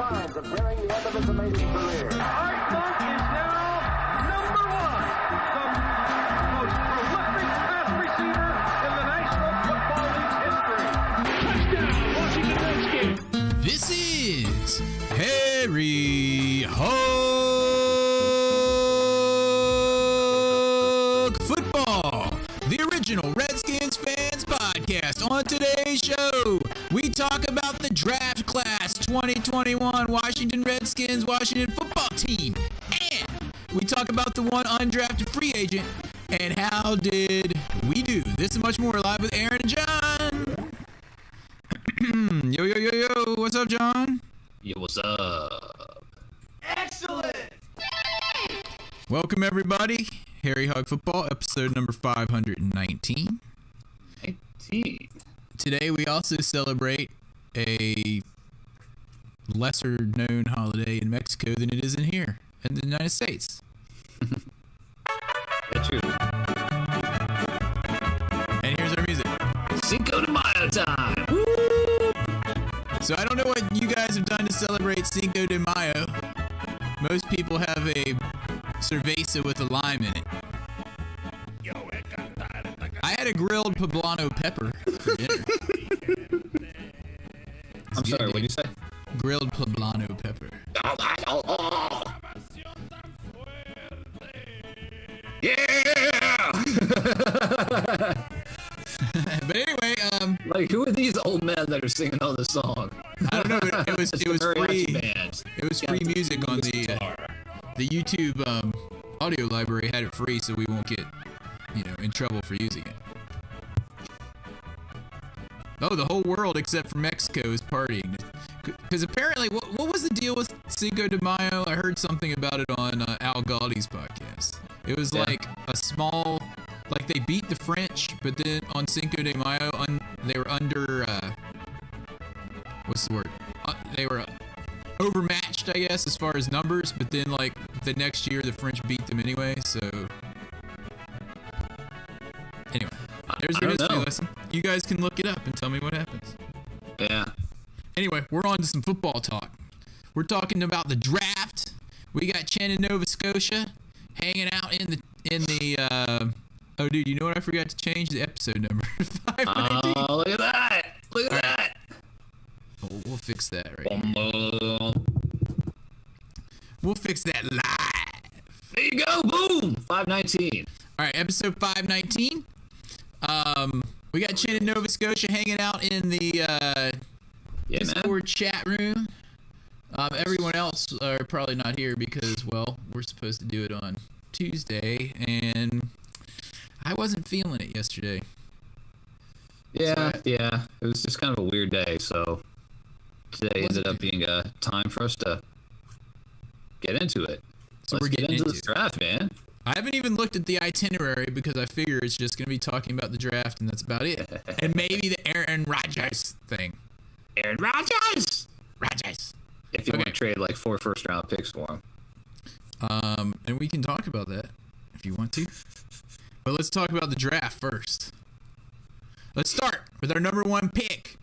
signs of nearing the end of his amazing career. Art Monk is now number one, the most prolific pass receiver in the National Football League's history. Touchdown, Washington Redskins. This is Harry Hog Football, the original Redskins Fans podcast. On today's show, we talk about the draft class 2021 Washington Redskins Washington football team, and we talk about the one undrafted free agent and how did we do. This and much more live with Aaron and John. Yo, yo, yo, yo. What's up, John? Yo, what's up? Excellent. Welcome, everybody. Harry Hog Football, episode number 519. 19. Today, we also celebrate a lesser-known holiday in Mexico than it is in here, in the United States. That's true. And here's our music. Cinco De Mayo time. Woo! So I don't know what you guys have done to celebrate Cinco de Mayo. Most people have a cerveza with a lime in it. I had a grilled poblano pepper for dinner. I'm sorry, what did you say? Grilled poblano pepper. Yeah! But anyway, Like, who are these old men that are singing on this song? I don't know. It was free. Band. It was free music on the YouTube audio library had it free, so we won't get in trouble for using it. Oh, the whole world except for Mexico is partying. Because apparently, what was the deal with Cinco de Mayo? I heard something about it on Al Gaudi's podcast. It was like a small, like they beat the French, but then on Cinco de Mayo, they were under, what's the word? They were overmatched, I guess, as far as numbers, but then like the next year, the French beat them anyway, so. Anyway, there's your history lesson. You guys can look it up and tell me what happens. Yeah. Anyway, we're on to some football talk. We're talking about the draft. We got Chen in Nova Scotia hanging out in the oh dude, you know what, I forgot to change the episode number. 519. Oh, look at that. Look at that. Oh, we'll fix that right here. We'll fix that live. There you go. Boom. 519. All right, episode 519. We got Chen in Nova Scotia hanging out in the Discord chat room. Everyone else are probably not here because, well, we're supposed to do it on Tuesday, and I wasn't feeling it yesterday. Yeah. It was just kind of a weird day, so today ended up being a time for us to get into it. So Let's we're getting into into this draft, man. I haven't even looked at the itinerary because I figure it's just going to be talking about the draft, and that's about it. And maybe the Aaron Rodgers thing. Aaron Rodgers! Rodgers. If you want to trade like 4 first-round picks for him. And we can talk about that if you want to. But let's talk about the draft first. Let's start with our number 1 pick.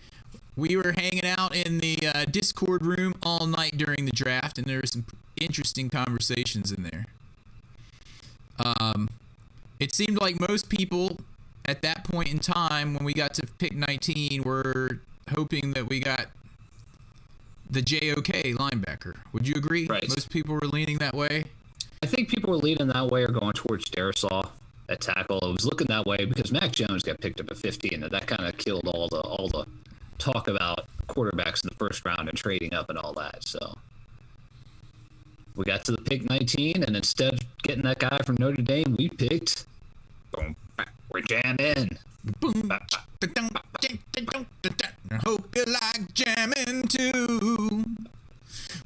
We were hanging out in the Discord room all night during the draft, and there were some interesting conversations in there. It seemed like most people at that point in time when we got to pick 19 were hoping that we got the JOK linebacker. Would you agree? Right. Most people were leaning that way. I think people were leaning that way or going towards Darisaw at tackle. It was looking that way because Mac Jones got picked up at 15, and that kind of killed all the talk about quarterbacks in the first round and trading up and all that. So we got to the pick 19, and instead of getting that guy from Notre Dame, we picked. Boom, we're jamming. Boom. I hope you like jamming too.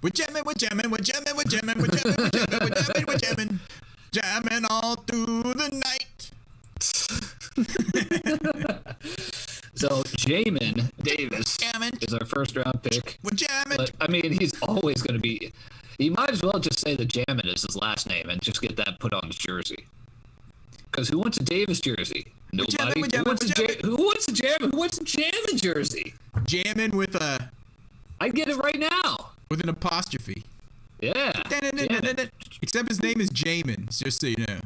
We're jamming, we're jamming, we're jamming, we're jamming, we're jamming, we're jamming, we're jamming, we're jamming, jamming all through the night. So Jamin Davis is our first round pick. We're jamming. But, I mean, he's always going to be. He might as well just say that Jamin is his last name and just get that put on his jersey. Because who wants a Davis jersey? Nobody. Who wants a Jamin? Who wants a Jamin jersey? Jamming with a. I'd get it right now. with an apostrophe. Yeah. Except his name is Jamin, just so you know.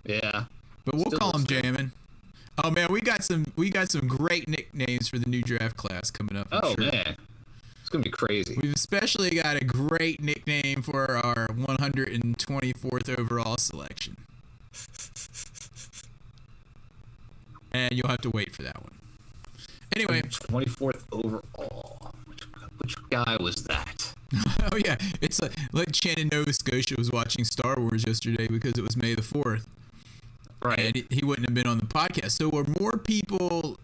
Yeah. But we'll Still call him looks good. Jamin. Oh man, we got some great nicknames for the new draft class coming up. I'm sure. Man, it's gonna be crazy. We've especially got a great nickname for our 124th overall selection. And you'll have to wait for that one. Anyway. 24th overall. Which guy was that? Oh, yeah. It's like Shannon Nova Scotia was watching Star Wars yesterday because it was May the 4th. Right. And he wouldn't have been on the podcast. So are more people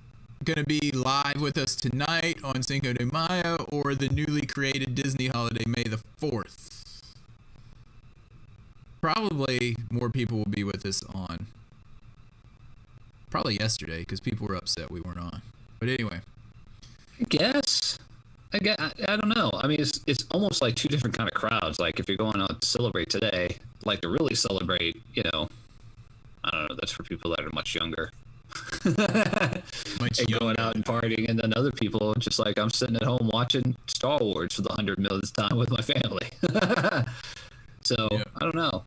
going to be live with us tonight on Cinco de Mayo or the newly created Disney holiday, May the 4th? Probably more people will be with us on probably yesterday because people were upset we weren't on. But anyway. I don't know. I mean, it's almost like two different kind of crowds. Like if you're going out to celebrate today, like to really celebrate, I don't know. That's for people that are much younger. Much and younger. going out and partying, and then other people just like I'm sitting at home watching Star Wars for the 100 millionth time with my family. So Yeah. I don't know.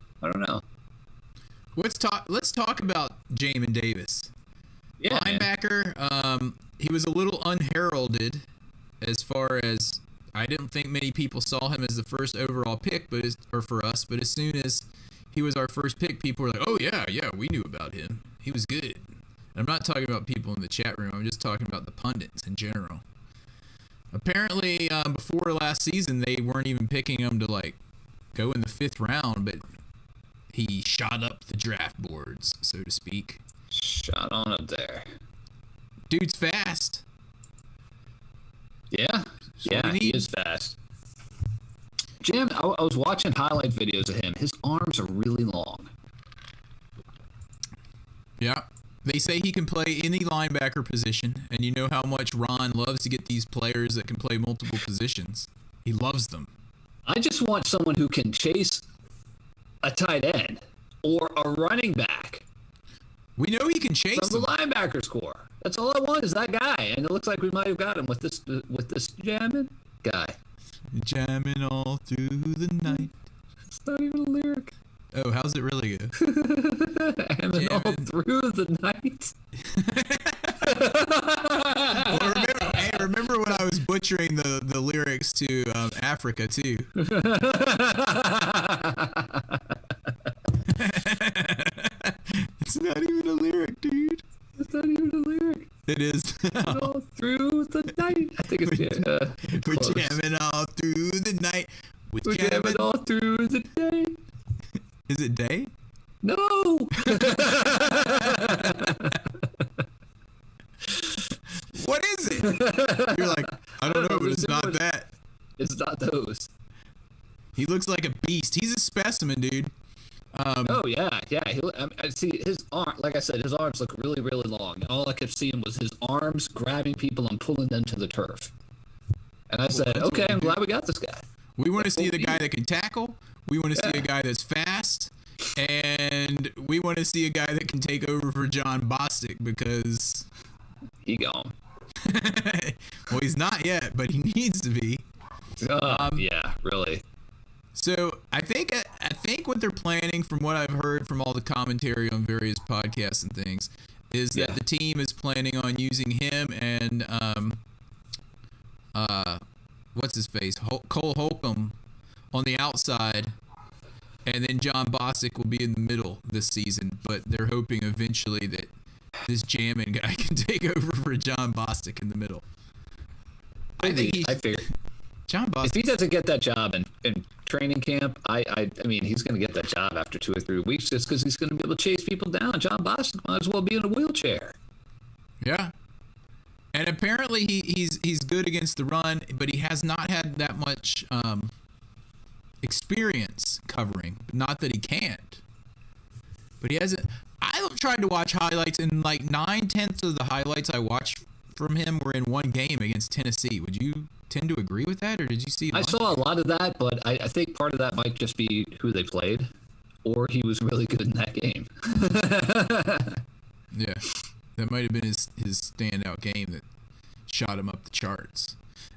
Let's talk about Jamin Davis. Yeah, man. Linebacker. He was a little unheralded as far as I didn't think many people saw him as the first overall pick, but as soon as he was our first pick, people were like, "Oh yeah, we knew about him. He was good." I'm not talking about people in the chat room. I'm just talking about the pundits in general. Apparently, before last season, they weren't even picking him to like go in the 5th round, but he shot up the draft boards, so to speak. Shot on up there. Dude's fast. Yeah, what we he need. is fast. Jim, I was watching highlight videos of him. His arms are really long. Yeah. They say he can play any linebacker position, and you know how much Ron loves to get these players that can play multiple positions. He loves them. I just want someone who can chase a tight end or a running back We know he can chase from the them. linebackers core. That's all I want is that guy, and it looks like we might have got him with this jamming guy. Jamming all through the night. It's not even a lyric. Oh, how's it really go? Jamming all Jamming. through the night. Well, remember when I was butchering the lyrics to Africa too? It's not even a lyric, dude. It's not even a lyric. It is. All through the night. I think it's We're close. jamming all through the night. We're We're jamming jamming. all through the day. Is it day? No. What is it? You're like, I don't know, but it's not that. It's not those. He looks like a beast. He's a specimen, dude. Oh yeah. I see his arm. Like I said, his arms look really, really long. And all I kept seeing was his arms grabbing people and pulling them to the turf. And I said, that's what okay, we I'm do. glad we got this guy. We want to see what the we guy need. that can tackle. We want to see a guy that's fast. And we want to see a guy that can take over for John Bostic because, He gone. well, he's not yet, but he needs to be. Yeah, really. So I think what they're planning, from what I've heard from all the commentary on various podcasts and things, is that Yeah. the team is planning on using him and what's his face, Cole Holcomb on the outside, and then John Bostic will be in the middle this season. But they're hoping eventually that this jamming guy can take over for John Bostic in the middle. I think I figured John if Bostic. he doesn't get that job in training camp, I mean, he's going to get that job after 2 or 3 weeks just because he's going to be able to chase people down. John Bostic might as well be in a wheelchair. Yeah. And apparently he's good against the run, but he has not had that much experience covering. Not that he can't, but he hasn't. I tried to watch highlights, and like 9/10 of the highlights I watched from him were in one game against Tennessee. Would you tend to agree with that, or did you see? I saw a lot of that, but I think part of that might just be who they played, or he was really good in that game. Yeah, that might have been his standout game that shot him up the charts.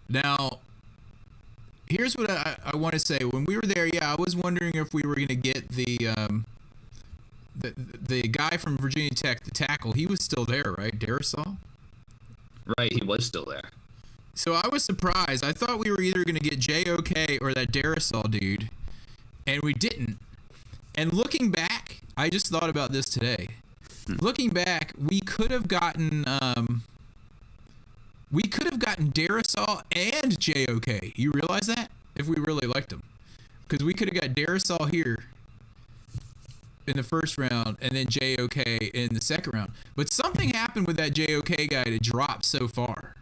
Now, here's what I want to say. When we were there, yeah, I was wondering if we were going to get the guy from Virginia Tech, the tackle. He was still there, right? Darrisaw? Right, he was still there. So I was surprised. I thought we were either going to get JOK or that Darrisaw dude, and we didn't. And looking back, I just thought about this today. Looking back, we could have gotten Darrisaw and JOK. You realize that? If we really liked him. Because we could have got Darrisaw here in the first round and then JOK in the second round. But something happened with that JOK guy to drop so far.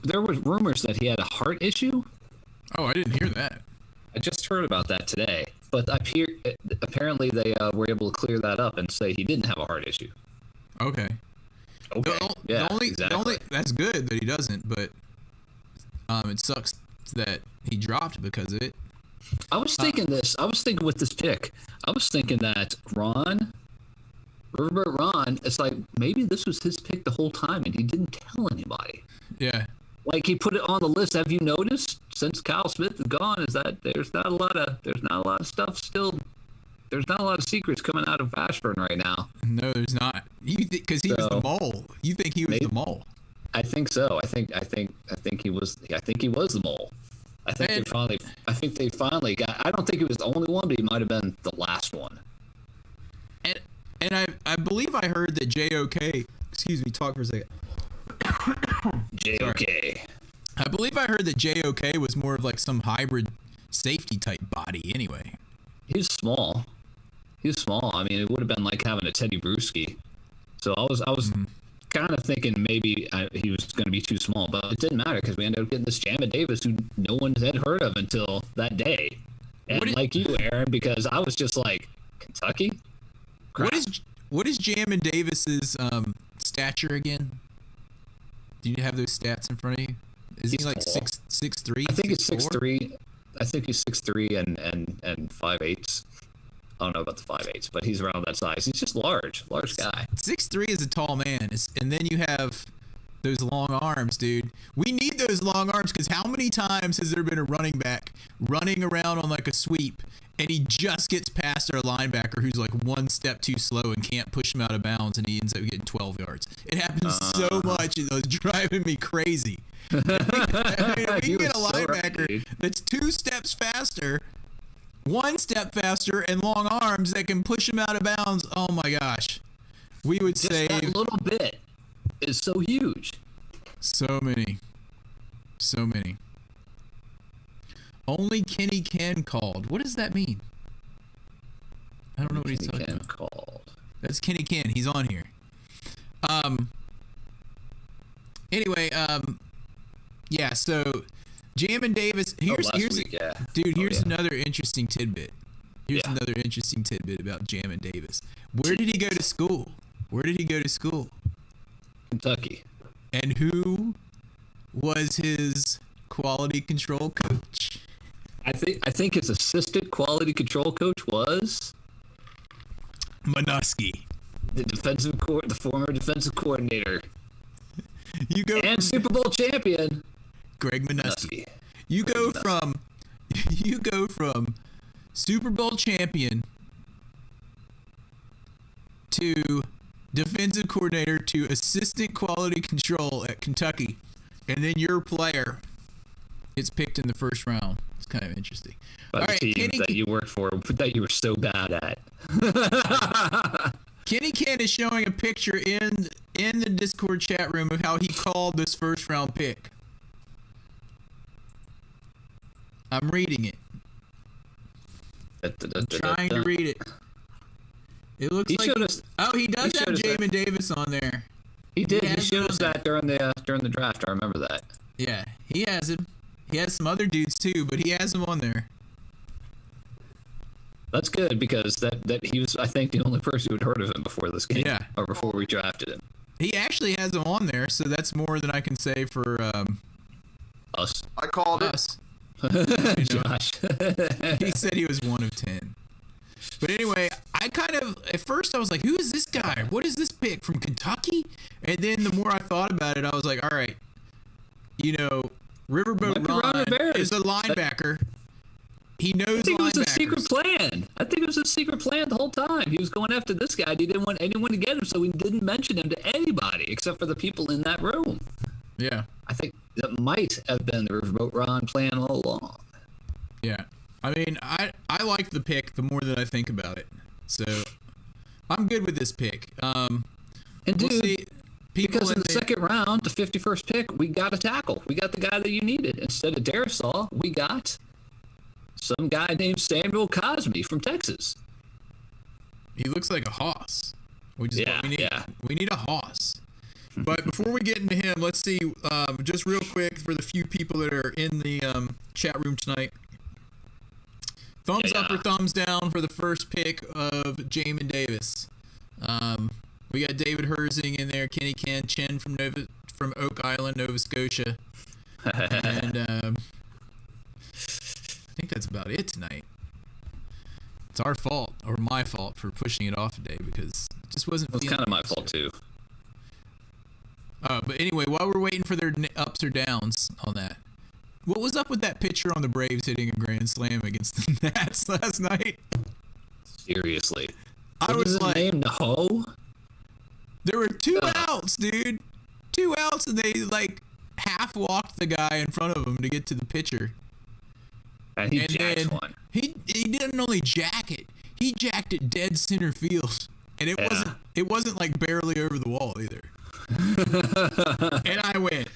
There was rumors that he had a heart issue. Oh, I didn't hear that. I just heard about that today. But apparently they were able to clear that up and say he didn't have a heart issue. Okay. Okay. The only that's good that he doesn't, but it sucks that he dropped because of it. I was thinking with this pick. I was thinking that Riverboat Ron, it's like maybe this was his pick the whole time and he didn't tell anybody. Yeah. Like he put it on the list. Have you noticed since Kyle Smith is gone? Is that there's not a lot of stuff still. There's not a lot of secrets coming out of Ashburn right now. No, there's not. Because he was the mole. You think he was the mole? I think so. I think he was. I think he was the mole. I think they finally got. I don't think he was the only one, but he might have been the last one. And I believe I heard that JOK. Excuse me. Talk for a second. JOK. I believe I heard that JOK was more of like some hybrid safety type body. Anyway. He's small. I mean, it would have been like having a Teddy Bruschi. So I was kind of thinking maybe he was going to be too small, but it didn't matter because we ended up getting this Jammin Davis who no one had heard of until that day. And like you, Aaron, because I was just like, Kentucky? Crap. What is Jammin Davis's stature again? Do you have those stats in front of you? Is he like 6'3"? I think it's 6'3". I think he's 6'3" and 5'8". I don't know about the 5'8", but he's around that size. He's just large guy. 6'3" is a tall man, and then you have those long arms, dude. We need those long arms because how many times has there been a running back running around on like a sweep and he just gets past our linebacker who's like one step too slow and can't push him out of bounds and he ends up getting 12 yards. It happens so much. It was driving me crazy. I mean, if we can get a linebacker that's 2 steps faster, 1 step faster, and long arms that can push him out of bounds, oh my gosh. We would just save... that little bit is so huge. So many. Only Kenny Ken called. What does that mean? I don't know what he's talking about. Called. That's Kenny Ken. He's on here. Anyway, yeah, so Jammin Davis, here's another interesting tidbit. Another interesting tidbit about Jammin Davis. Where did he go to school? Kentucky. And who was his quality control coach? I think his assistant quality control coach was Manusky, the former defensive coordinator. And Super Bowl champion Greg Manusky. You go from Super Bowl champion to defensive coordinator to assistant quality control at Kentucky, and then your player gets picked in the first round. It's kind of interesting. By the team that you worked for, that you were so bad at. Kenny Ken is showing a picture in the Discord chat room of how he called this first round pick. I'm reading it. I'm trying to read it. It looks like he does have Jammin Davis on there. He did. He showed us that during the draft. I remember that. Yeah, he has him. He has some other dudes too, but he has him on there. That's good because that he was, I think, the only person who had heard of him before this game. Yeah. Or before we drafted him. He actually has him on there, so that's more than I can say for us. I called us. Josh. He said he was 1 of 10. But anyway, I kind of, at first I was like, who is this guy? What is this pick from Kentucky? And then the more I thought about it, I was like, all right, Riverboat Might be Ron Ron Rivera. is a linebacker. He knows I think it was a linebackers. secret plan. I think it was a secret plan the whole time. He was going after this guy. He didn't want anyone to get him, so he didn't mention him to anybody except for the people in that room. Yeah. I think that might have been the Riverboat Ron plan all along. Yeah. I mean, I like the pick the more that I think about it. So I'm good with this pick. And We'll dude, see. People because in the second round, the 51st pick, we got a tackle. We got the guy that you needed. Instead of Darisaw, we got some guy named Samuel Cosby from Texas. He looks like a hoss. We just Yeah, we need yeah. we need a hoss. But before we get into him, let's see just real quick for the few people that are in the chat room tonight. Thumbs up or thumbs down for the first pick of Jamin Davis. We got David Herzing in there, Kenny Chen from Oak Island, Nova Scotia, and I think that's about it tonight. It's our fault, or my fault, for pushing it off today because it just wasn't. It was kind of my fault too. But anyway, while we're waiting for their ups or downs on that, what was up with that pitcher on the Braves hitting a grand slam against the Nats last night? Seriously. I What was is his like, name? No. there were 2 outs, dude. 2 outs, and they like half walked the guy in front of him to get to the pitcher. And he And jacks then one. he didn't only jack it, he jacked it dead center field, and it wasn't like barely over the wall either. And I went,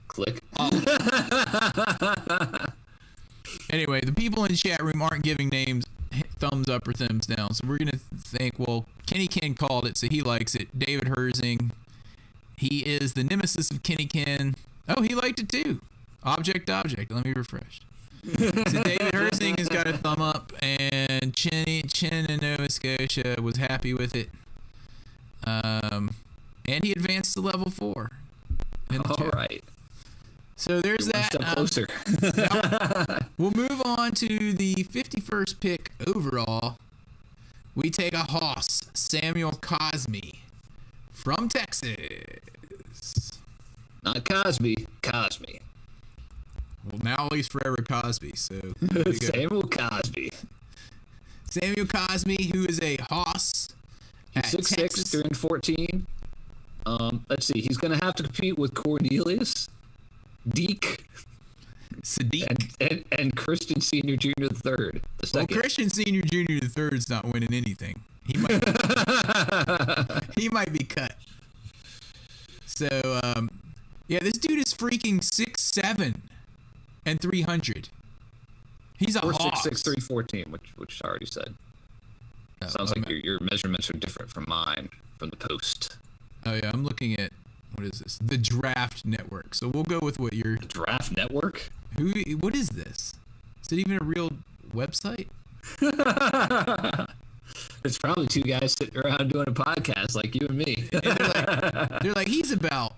Click. anyway, the people in the chat room aren't giving names thumbs up or thumbs down, so we're gonna think, well, Kenny Ken called it, so he likes it. David Herzing, he is the nemesis of Kenny Ken. Oh, he liked it too. Object. Let me refresh. So David Herzing has got a thumb up, and Chen in Nova Scotia was happy with it. And he advanced to level 4. All right. So there's One that. step closer. We'll move on to the 51st pick overall. We take a hoss, Samuel Cosby from Texas. Not Cosby. Cosby. Well, now he's forever Cosby. So there we go. Samuel Cosby. Samuel Cosby, who is a hoss at 6'6", Texas. 314. Let's see. He's going to have to compete with Cornelius, Deke, Sadiq. and Christian Senior Jr. the third. The Well, second. Christian Senior Jr. the third's not winning anything. He might be cut. So yeah, this dude is freaking 6'7" and 300. He's a Or hoss. 6'6", 314, which I already said. Oh, Sounds like I'm- your measurements are different from mine from the post. Oh yeah, I'm looking at, what is this? The Draft Network. So we'll go with what your Draft Network? what is this? Is it even a real website? It's probably 2 guys sitting around doing a podcast like you and me. And they're like he's about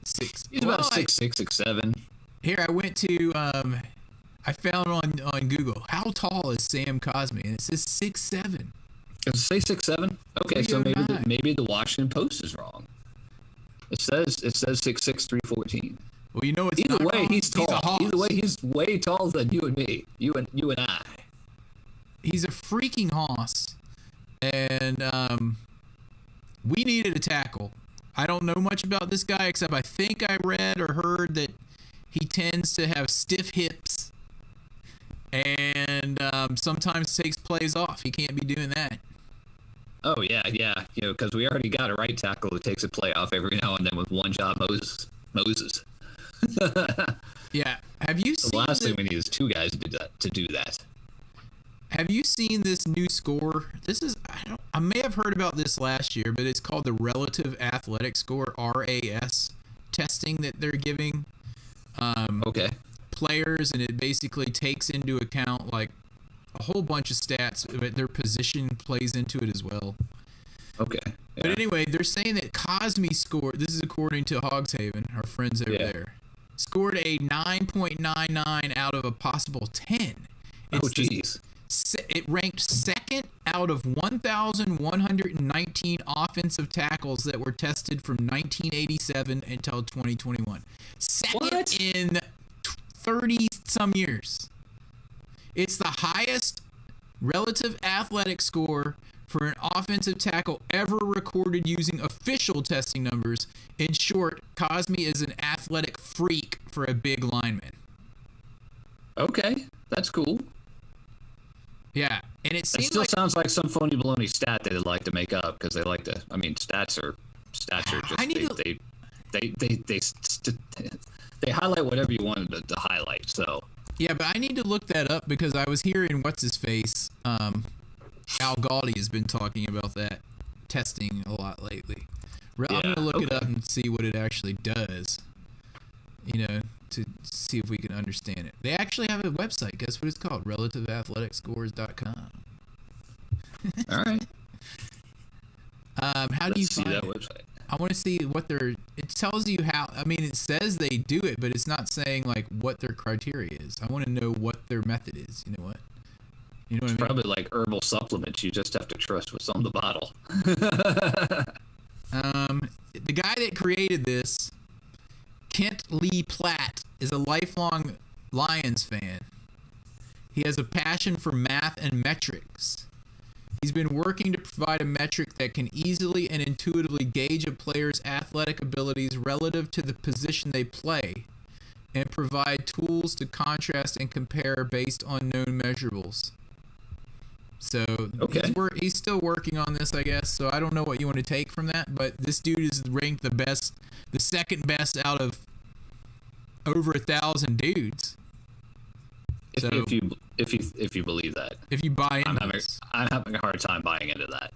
6. He's about 6'6", 6'7". Here I went to I found on Google, how tall is Sam Cosby, and it says 6'7". Does it say 6'7"? Okay, so maybe 309. maybe the Washington Post is wrong. It says 6'6", 314. Well, you know what's Either not way, wrong? he's tall. a hoss. Either way, he's way taller than you and me. You and I. He's a freaking hoss, and we needed a tackle. I don't know much about this guy except I think I read or heard that he tends to have stiff hips and sometimes takes plays off. He can't be doing that. Oh yeah. You know, because we already got a right tackle who takes a play off every now and then with one job, Moses. Yeah. Have you The seen last thing we need is 2 guys to do that. Have you seen this new score? This is I may have heard about this last year, but it's called the Relative Athletic Score, RAS testing that they're giving Okay. players, and it basically takes into account like a whole bunch of stats, but their position plays into it as well. Okay. But Yeah. anyway, they're saying that Cosby scored, this is according to Hogshaven, our friends over Yeah. there, scored a 9.99 out of a possible 10. Oh It's the- jeez. It ranked second out of 1,119 offensive tackles that were tested from 1987 until 2021. Second What? in 30-some years. It's the highest relative athletic score for an offensive tackle ever recorded using official testing numbers. In short, Cosby is an athletic freak for a big lineman. Okay, that's cool. Yeah, and it It seems still like sounds like some phony baloney stat they'd like to make up because they like to. I mean, stats are just I need to- they highlight whatever you wanted to highlight. So yeah, but I need to look that up because I was hearing what's his face, Al Galdi has been talking about that testing a lot lately. I'm gonna look it up and see what it actually does. You know, to see if we can understand it. They actually have a website. Guess what it's called? RelativeAthleticScores.com. all right, How do you let's see find that it? website. I want to see what their. It tells you how. I mean, it says they do it, but it's not saying like what their criteria is. I want to know what their method is. You know what? You know what I mean? Probably like herbal supplements. You just have to trust what's on the bottle. The guy that created this, Kent Lee Platt, is a lifelong Lions fan. He has a passion for math and metrics. He's been working to provide a metric that can easily and intuitively gauge a player's athletic abilities relative to the position they play, and provide tools to contrast and compare based on known measurables. So Okay. he's still working on this, I guess. So I don't know what you want to take from that, but this dude is ranked the second best out of over 1,000 dudes. So If you believe that, if you buy into I'm this, having a hard time buying into that.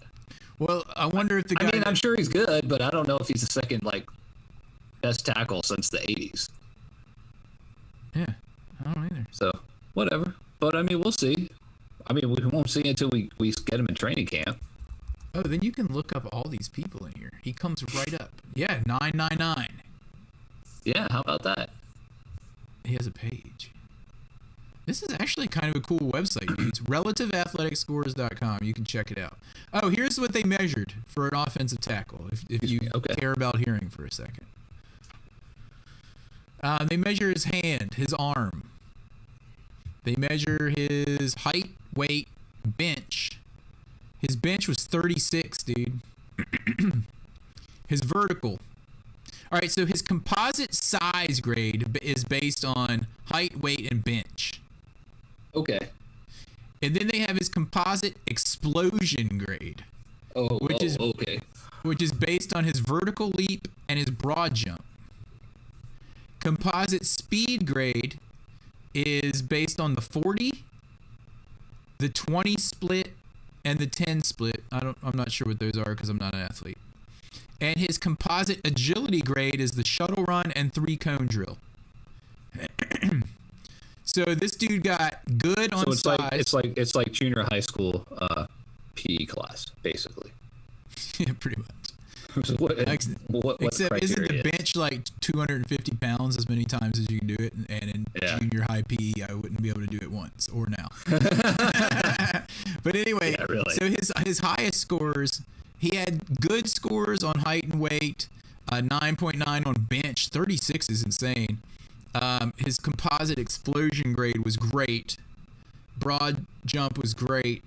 well, I wonder if the guy. I mean, I'm sure he's good, but I don't know if he's the second best tackle since the 80s. Yeah, I don't either. So whatever. But I mean, we'll see. I mean, we won't see until we get him in training camp. Oh, then you can look up all these people in here. He comes right up. Yeah, 999. Yeah, how about that? He has a page. This is actually kind of a cool website, dude. It's RelativeAthleticScores.com. You can check it out. Oh, here's what they measured for an offensive tackle, if you care about hearing for a second. They measure his hand, his arm. They measure his height, weight, bench. His bench was 36, dude. His vertical. All right, so his composite size grade is based on height, weight, and bench. Okay. And then they have his composite explosion grade, which is based on his vertical leap and his broad jump. Composite speed grade is based on the 40, the 20 split, and the 10 split. I'm not sure what those are because I'm not an athlete. And his composite agility grade is the shuttle run and 3-cone drill. So this dude got good on size. It's like junior high school PE class, basically. Yeah, pretty much. what Except criteria isn't the is? bench like 250 pounds as many times as you can do it? And in junior high PE, I wouldn't be able to do it once or now. But anyway, Yeah, really. so his highest scores, he had good scores on height and weight, 9.9 on bench, 36 is insane. His composite explosion grade was great. Broad jump was great.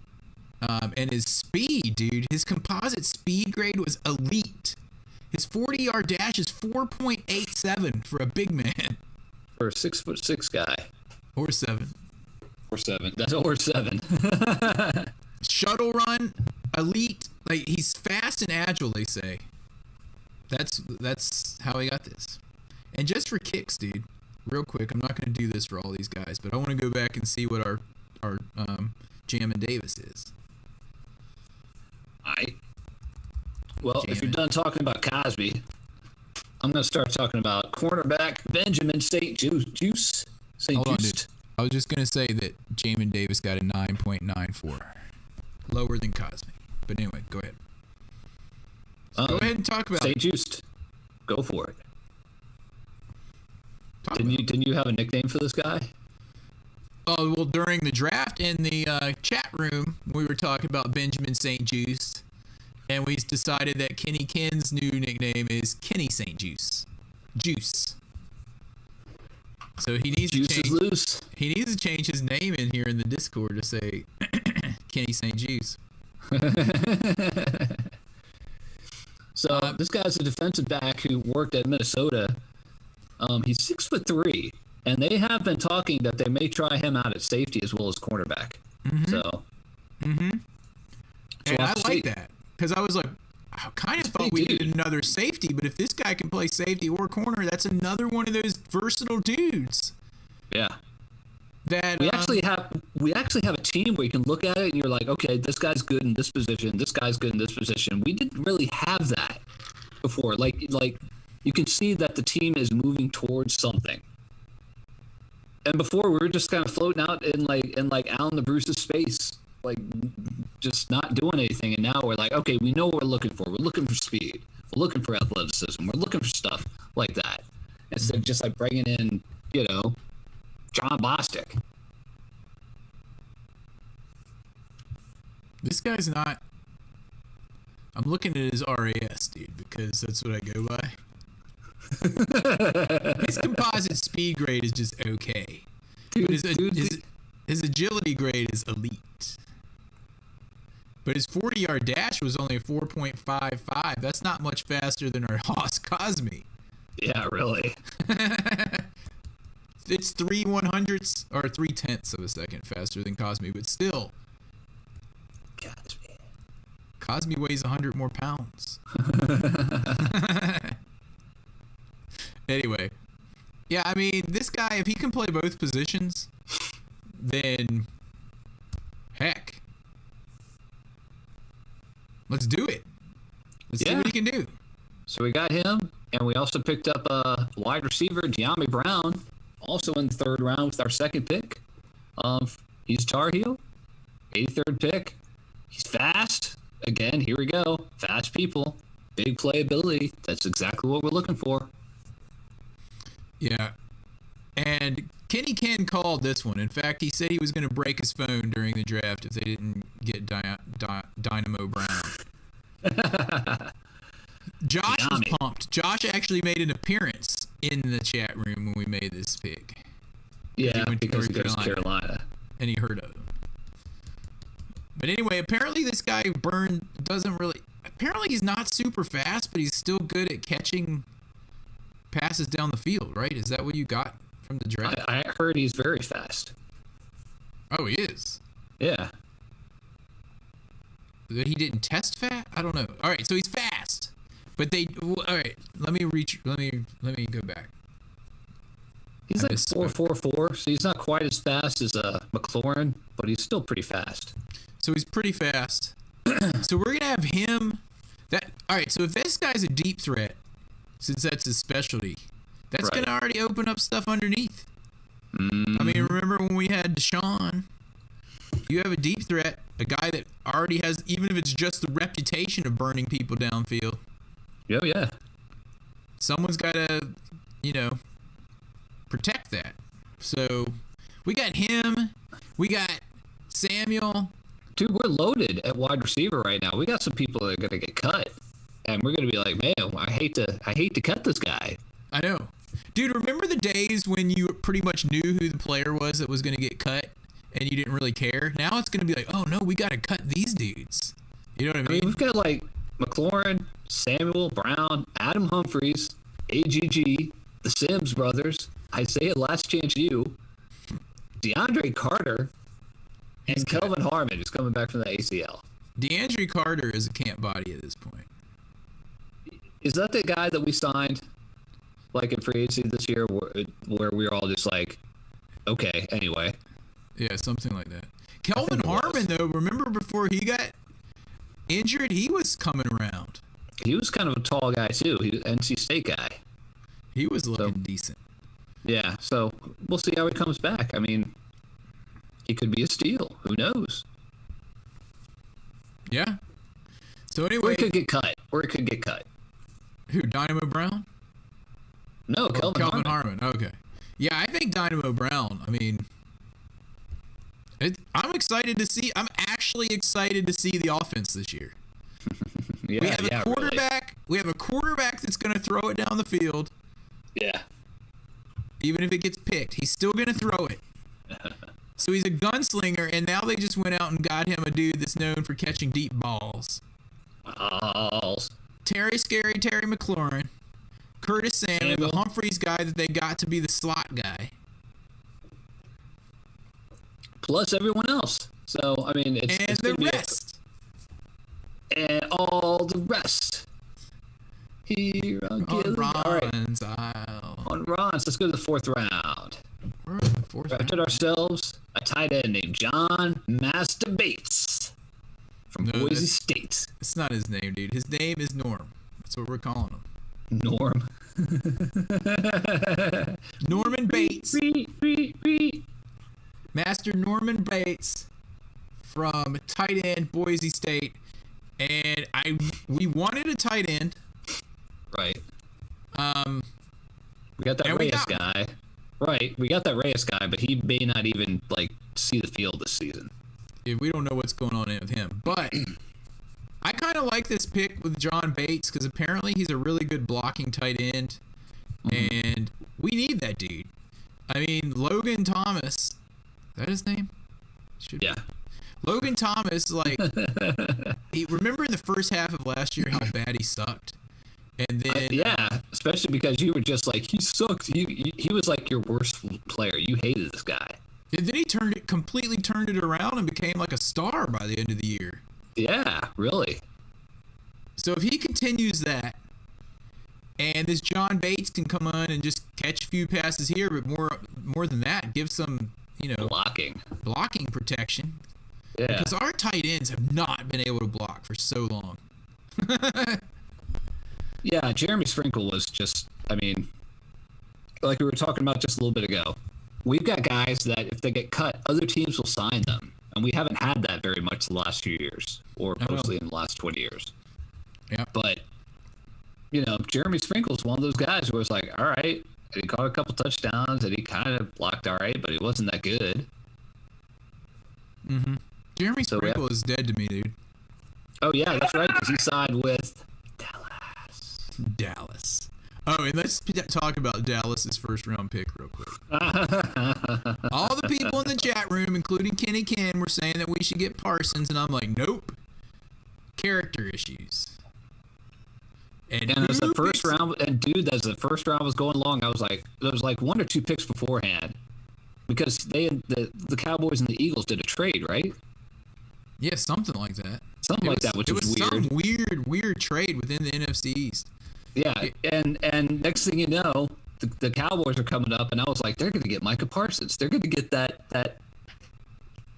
And his speed, dude, his composite speed grade was elite. His 40-yard dash is 4.87 for a big man. For a 6'6" guy. Or 7. Or 7. That's or 7. Shuttle run, elite. Like, he's fast and agile, they say. That's how he got this. And just for kicks, dude, real quick, I'm not going to do this for all these guys, but I want to go back and see what our Jamin Davis is. Well, if you're done talking about Cosby, I'm going to start talking about cornerback Benjamin St. Juice. Hold on, dude. I was just going to say that Jamin Davis got a 9.94. Lower than Cosby. But anyway, go ahead. Go ahead and talk about St. it. Juiced. Go for it. Didn't you have a nickname for this guy? Oh, well, during the draft in the chat room, we were talking about Benjamin St. Juice, and we decided that Kenny Ken's new nickname is Kenny St. Juice. Juice. So he needs Juice to change. is loose. He needs to change his name in here in the Discord to say Kenny St. Juice. So this guy's a defensive back who worked at Minnesota. He's 6'3", and they have been talking that they may try him out at safety as well as cornerback. So, And I like that because I was like, I kind of thought we needed another safety, but if this guy can play safety or corner, that's another one of those versatile dudes. Yeah. That We actually have a team where you can look at it and you're like, okay, this guy's good in this position. This guy's good in this position. We didn't really have that before. Like you can see that the team is moving towards something. And before we were just kind of floating out in like Allen LaBruce's space, like just not doing anything. And now we're like, okay, we know what we're looking for. We're looking for speed. We're looking for athleticism. We're looking for stuff like that. Instead of just like bringing in, John Bostic. this guy's not. I'm looking at his RAS, dude, because that's what I go by. His composite speed grade is just okay. But his agility grade is elite. But his 40-yard dash was only a 4.55. That's not much faster than our Haas Cosby. Yeah, really. It's 3/100ths or 3/10ths of a second faster than Cosby, but still. Cosby weighs 100 more pounds. Anyway, yeah, I mean, this guy, if he can play both positions, then heck, let's do it. Let's see what he can do. So we got him, and we also picked up a wide receiver, De'Ami Brown, also in the third round with our second pick. He's Tar Heel, 83rd pick. He's fast. Again, here we go. Fast people, big playability. That's exactly what we're looking for. Yeah. And Kenny Ken called this one. In fact, he said he was going to break his phone during the draft if they didn't get Dynamo Brown. Josh was pumped. Josh actually made an appearance in the chat room when we made this pick. Yeah, because he North goes to Carolina. And he heard of him. But anyway, apparently this guy Byrne doesn't really... Apparently he's not super fast, but he's still good at catching passes down the field, right? Is that what you got from the draft? I heard he's very fast. Oh, he is? Yeah. That he didn't test fast? I don't know. All right, so he's fast. But all right, let me go back. He's like 4.44, so he's not quite as fast as McLaurin, but he's still pretty fast. So he's pretty fast. So we're gonna have him. All right. So if this guy's a deep threat, since that's his specialty, that's gonna already open up stuff underneath. I mean, remember when we had Deshaun? You have a deep threat, a guy that already has, even if it's just the reputation of burning people downfield. Oh yeah. Someone's got to, protect that. So we got him. We got Samuel. Dude, we're loaded at wide receiver right now. We got some people that are gonna get cut, and we're gonna be like, man, I hate to cut this guy. I know, dude. Remember the days when you pretty much knew who the player was that was gonna get cut, and you didn't really care? Now it's gonna be like, oh no, we gotta cut these dudes. You know what I mean? We've got like McLaurin, Samuel, Brown, Adam Humphries, AGG, the Sims brothers, Isaiah Last Chance U, DeAndre Carter, and Kelvin Harmon, who's coming back from the ACL. DeAndre Carter is a camp body at this point. Is that the guy that we signed, like in free agency this year, where we were all just like, okay, anyway? Yeah, something like that. Kelvin Harmon, though, remember before he got injured, he was coming around. He was kind of a tall guy, too. He was an NC State guy. He was looking decent. Yeah, so we'll see how he comes back. I mean, he could be a steal. Who knows? Yeah. So anyway, Or he could get cut. Who, Dynamo Brown? No, Kelvin Harmon. Okay. Yeah, I think Dynamo Brown, I mean, I'm excited to see. I'm actually excited to see the offense this year. Yeah, we have a really. quarterback. We have a quarterback that's going to throw it down the field. Yeah. Even if it gets picked, he's still going to throw it. So he's a gunslinger, and now they just went out and got him a dude that's known for catching deep balls. Terry McLaurin, Curtis Samuel, the Humphreys guy that they got to be the slot guy. Plus everyone else. So, I mean, it's the gonna rest. And all the rest. Here on Ron's aisle. On Ron's. Let's go to the fourth round. We're in the fourth round. Drafted ourselves a tight end named John Master Bates from Boise State. It's not his name, dude. His name is Norm. That's what we're calling him. Norm. Norman Bates. Master Norman Bates from tight end Boise State. And we wanted a tight end. Right. We got that Reyes guy. Right. We got that Reyes guy, but he may not even see the field this season. Yeah, we don't know what's going on with him. But I kind of like this pick with John Bates because apparently he's a really good blocking tight end. And we need that dude. I mean, Logan Thomas. Is that his name? Should be. Logan Thomas, remember in the first half of last year how bad he sucked? And then especially because you were just like, he sucks. He was like your worst player. You hated this guy. And then he completely turned it around and became like a star by the end of the year. Yeah, really. So if he continues that, and this John Bates can come on and just catch a few passes here, but more than that, give some blocking protection. Yeah. Because our tight ends have not been able to block for so long. Yeah, Jeremy Sprinkle was just, I mean, like we were talking about just a little bit ago, we've got guys that if they get cut, other teams will sign them. And we haven't had that very much the last few years, or mostly in the last 20 years. Yeah. But, Jeremy Sprinkle's one of those guys where it's like, all right, and he caught a couple touchdowns, and he kind of blocked all right, but he wasn't that good. Mm-hmm. Jeremy Sprinkle is dead to me, dude. Oh, yeah, that's right, because he signed with Dallas. Oh, and let's talk about Dallas's first round pick real quick. All the people in the chat room, including Kenny Ken, were saying that we should get Parsons, and I'm like, nope. Character issues. And as the first round, as the first round was going along, I was like, there was like one or two picks beforehand, because the Cowboys and the Eagles did a trade, right? Yeah, something like that. Something like that, which was weird. Some weird trade within the NFC East. Yeah, and next thing you know, the Cowboys are coming up, and I was like, they're going to get Micah Parsons. They're going to get that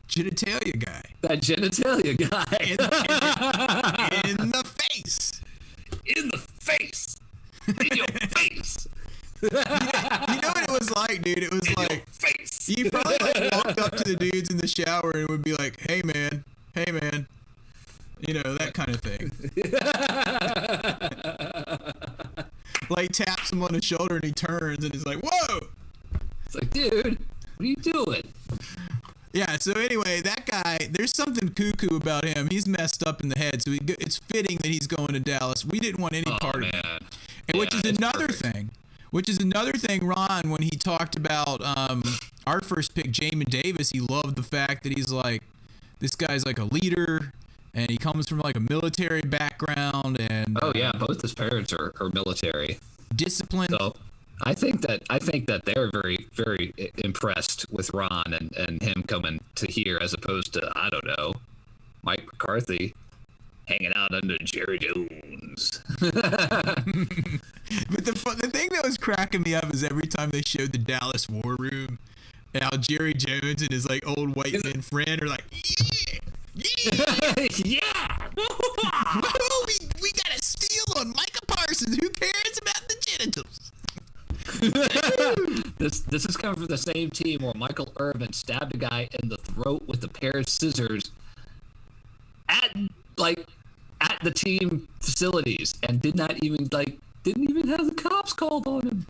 genitalia guy. That genitalia guy. In the face. In the face. In your face. You know what it was like, dude? It was like face. You probably walked up to the dudes in the shower and would be like, hey man, that kind of thing. Like taps him on the shoulder and he turns and he's like, whoa. It's like, dude, what are you doing? Yeah, so anyway, that guy, there's something cuckoo about him. He's messed up in the head, so it's fitting that he's going to Dallas. We didn't want any part of it. And which is another thing. Which is another thing, Ron, when he talked about our first pick, Jamin Davis, he loved the fact that he's like, this guy's like a leader, and he comes from like a military background, and oh yeah, both his parents are military. Disciplined. So I think that they're very, very impressed with Ron and him coming to here as opposed to, I don't know, Mike McCarthy hanging out under Jerry Jones. But the thing that was cracking me up is every time they showed the Dallas War Room, and how Jerry Jones and his like old white man friend are like, yeah. we got a steal on Micah Parsons. Who cares about the genitals? This is coming from the same team where Michael Irvin stabbed a guy in the throat with a pair of scissors at the team facilities and didn't even have the cops called on him.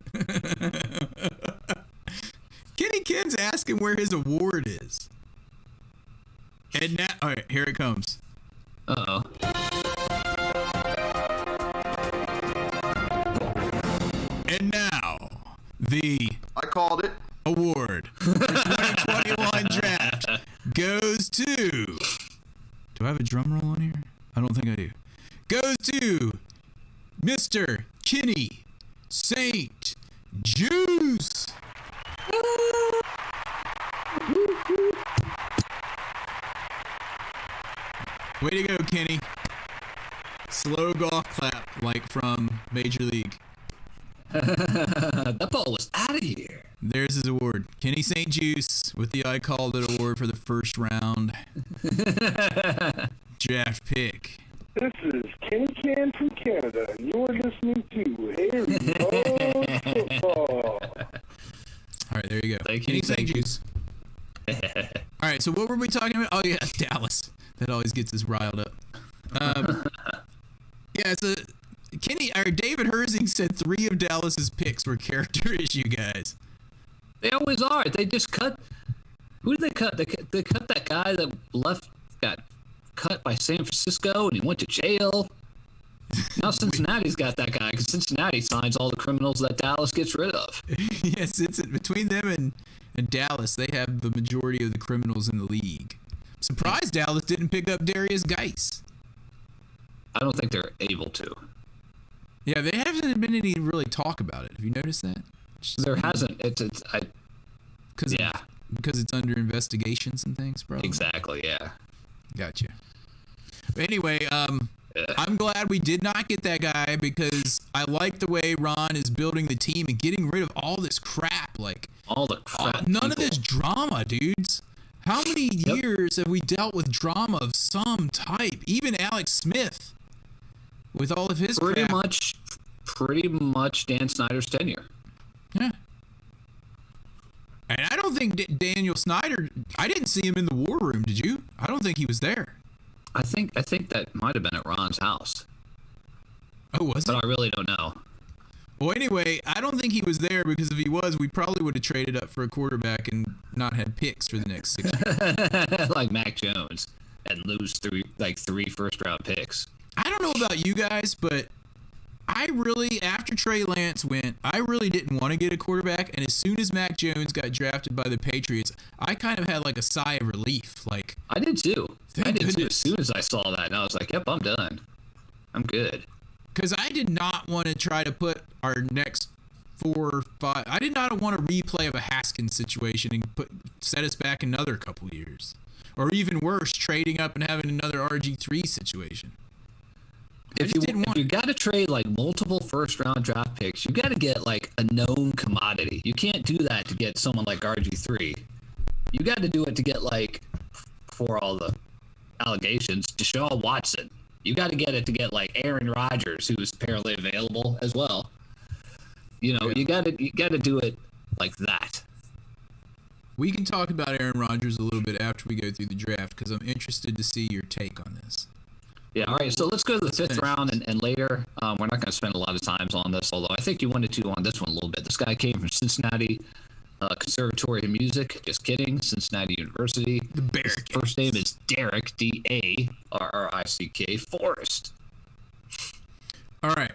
Kenny Ken's asking where his award is. And now, all right, here it comes. Uh-oh. And now, I called it. award for 2021 draft goes to... Do I have a drum roll on here? I don't think I do. Goes to Mr. Kenny St. Juice. Way to go, Kenny. Slow golf clap like from Major League. That ball was out of here. There's his award. Kenny St. Juice with the I Called It award for the first round draft pick. This is Kenny Can from Canada, and you're listening to Harry Loves Football. All right, there you go. Thank Kenny you, St. thank you. Juice. All right, so what were we talking about? Oh, yeah, Dallas. That always gets us riled up. Yeah, so Kenny or David Herzing said 3 of Dallas's picks were character issue guys. They always are. They just cut. Who did they cut? They cut that guy that got cut by San Francisco, and he went to jail. Now Cincinnati's got that guy because Cincinnati signs all the criminals that Dallas gets rid of. Yes, it's between them and Dallas, they have the majority of the criminals in the league. Surprised Dallas didn't pick up Darius Geis. I don't think they're able to. Yeah, they haven't been any really talk about it. Have you noticed that? There hasn't. Because yeah. Because it's under investigations and things, bro. Exactly. Yeah. Gotcha. But anyway, I'm glad we did not get that guy because I like the way Ron is building the team and getting rid of all this crap. Like All the crap. none of this drama, dudes. How many years have we dealt with drama of some type? Even Alex Smith, with all of his pretty crap. pretty much Dan Snyder's tenure. Yeah. And I don't think Daniel Snyder. I didn't see him in the war room. Did you? I don't think he was there. I think that might have been at Ron's house, Oh, was it? but I really don't know. Well, anyway, I don't think he was there because if he was, we probably would have traded up for a quarterback and not had picks for the next 6 years. Like Mac Jones and lose 3 first round picks. I don't know about you guys, but I really, after Trey Lance went, I really didn't want to get a quarterback. And as soon as Mac Jones got drafted by the Patriots, I kind of had like a sigh of relief. Like, I did too. Thank I did too. goodness. As soon as I saw that, and I was like, "Yep, I'm done. I'm good." because I did not want to try to put our next 4 or 5. I did not want a replay of a Haskins situation and set us back another couple years, or even worse, trading up and having another RG3 situation. If you got to trade like multiple first round draft picks, you got to get like a known commodity. You can't do that to get someone like RG3. You got to do it to get like, for all the allegations, Deshaun Watson. You got to get it to get like Aaron Rodgers, who is apparently available as well. You know, you got to do it like that. We can talk about Aaron Rodgers a little bit after we go through the draft because I'm interested to see your take on this. Yeah, all right, so let's go to the fifth finish round and later. We're not going to spend a lot of time on this, although I think you wanted to on this one a little bit. This guy came from Cincinnati Conservatory of Music. Just kidding. Cincinnati University. The His Barricades. first name is Derek, Darrick Forrest. All right.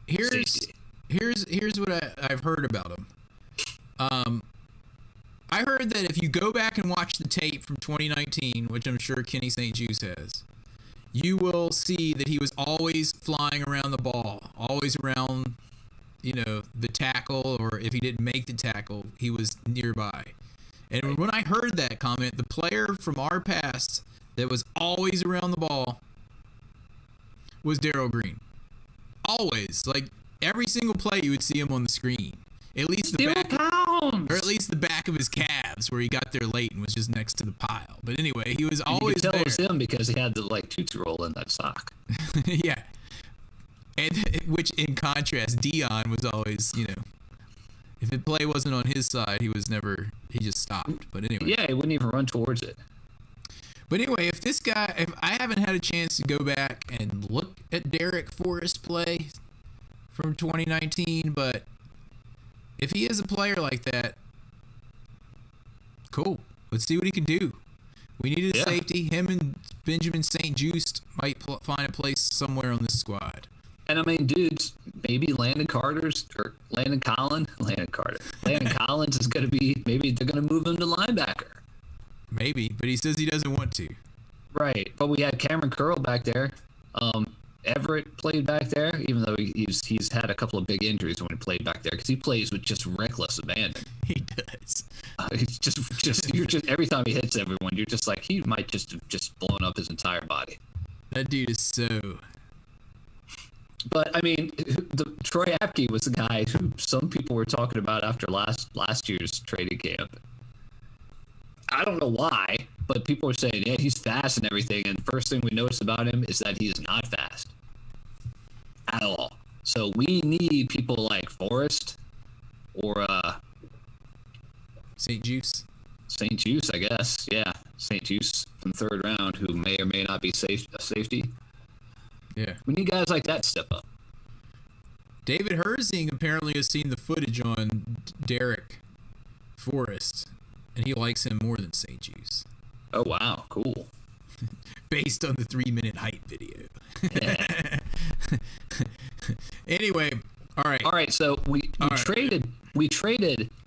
Here's Safety. what I've heard about him. I heard that if you go back and watch the tape from 2019, which I'm sure Kenny St. Juice has, you will see that he was always flying around the ball, always around, the tackle, or if he didn't make the tackle, he was nearby. And when I heard that comment, the player from our past that was always around the ball was Darryl Green. Always. Like, every single play you would see him on the screen. At least the back, or at least the back of his calves, where he got there late and was just next to the pile. But anyway, he was always you could tell there. it was him because he had the Tootsie Roll in that sock. Yeah. And which, in contrast, Dion was always, if the play wasn't on his side, he just stopped. But anyway. Yeah, he wouldn't even run towards it. But anyway, if I haven't had a chance to go back and look at Darrick Forrest play from 2019, but if he is a player like that, cool. Let's see what he can do. We needed a Yeah. safety. Him and Benjamin St. Juste might find a place somewhere on this squad. And I mean, dudes, maybe Landon Collins is going to be, maybe they're going to move him to linebacker. Maybe, but he says he doesn't want to. Right. But we had Cameron Curl back there. Everett played back there, even though he's had a couple of big injuries when he played back there, because he plays with just reckless abandon. He does. It's you're just every time he hits everyone, you're just like, he might just blown up his entire body. That dude is so. But I mean, Troy Apke was the guy who some people were talking about after last year's training camp. I don't know why, but people were saying, yeah, he's fast and everything. And first thing we noticed about him is that he is not fast at all. So we need people like Forrest or St. Juice. St. Juice, I guess. Yeah, St. Juice from third round, who may or may not be a safety. Yeah. We need guys like that to step up. David Herzing apparently has seen the footage on Derek Forrest, and he likes him more than St. Juice. Oh, wow. Cool. Based on the 3-minute hype video. Yeah. Anyway, all right. So we right. traded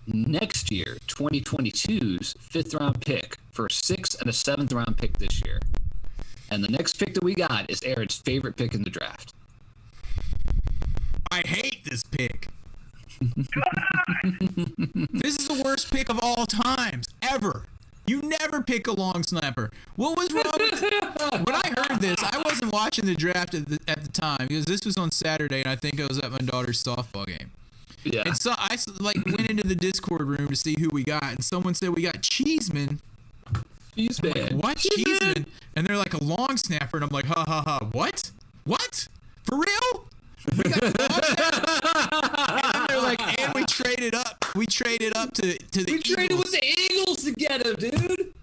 next year 2022's 5th round pick for a 6th and a 7th round pick this year. And the next pick that we got is Aaron's favorite pick in the draft. I hate this pick. This is the worst pick of all times, ever. You never pick a long snapper. What was wrong with when I heard this? I wasn't watching the draft at the time, because this was on Saturday, and I think I was at my daughter's softball game. Yeah. And so I went into the Discord room to see who we got, and someone said we got Cheeseman. Cheeseman. Like, what? Cheeseman? And they're like, a long snapper, and I'm like, ha ha ha. What? For real? We got a long snapper? And then they're like, and we traded up. We traded up to the We traded Eagles. with the Eagles to get him, dude.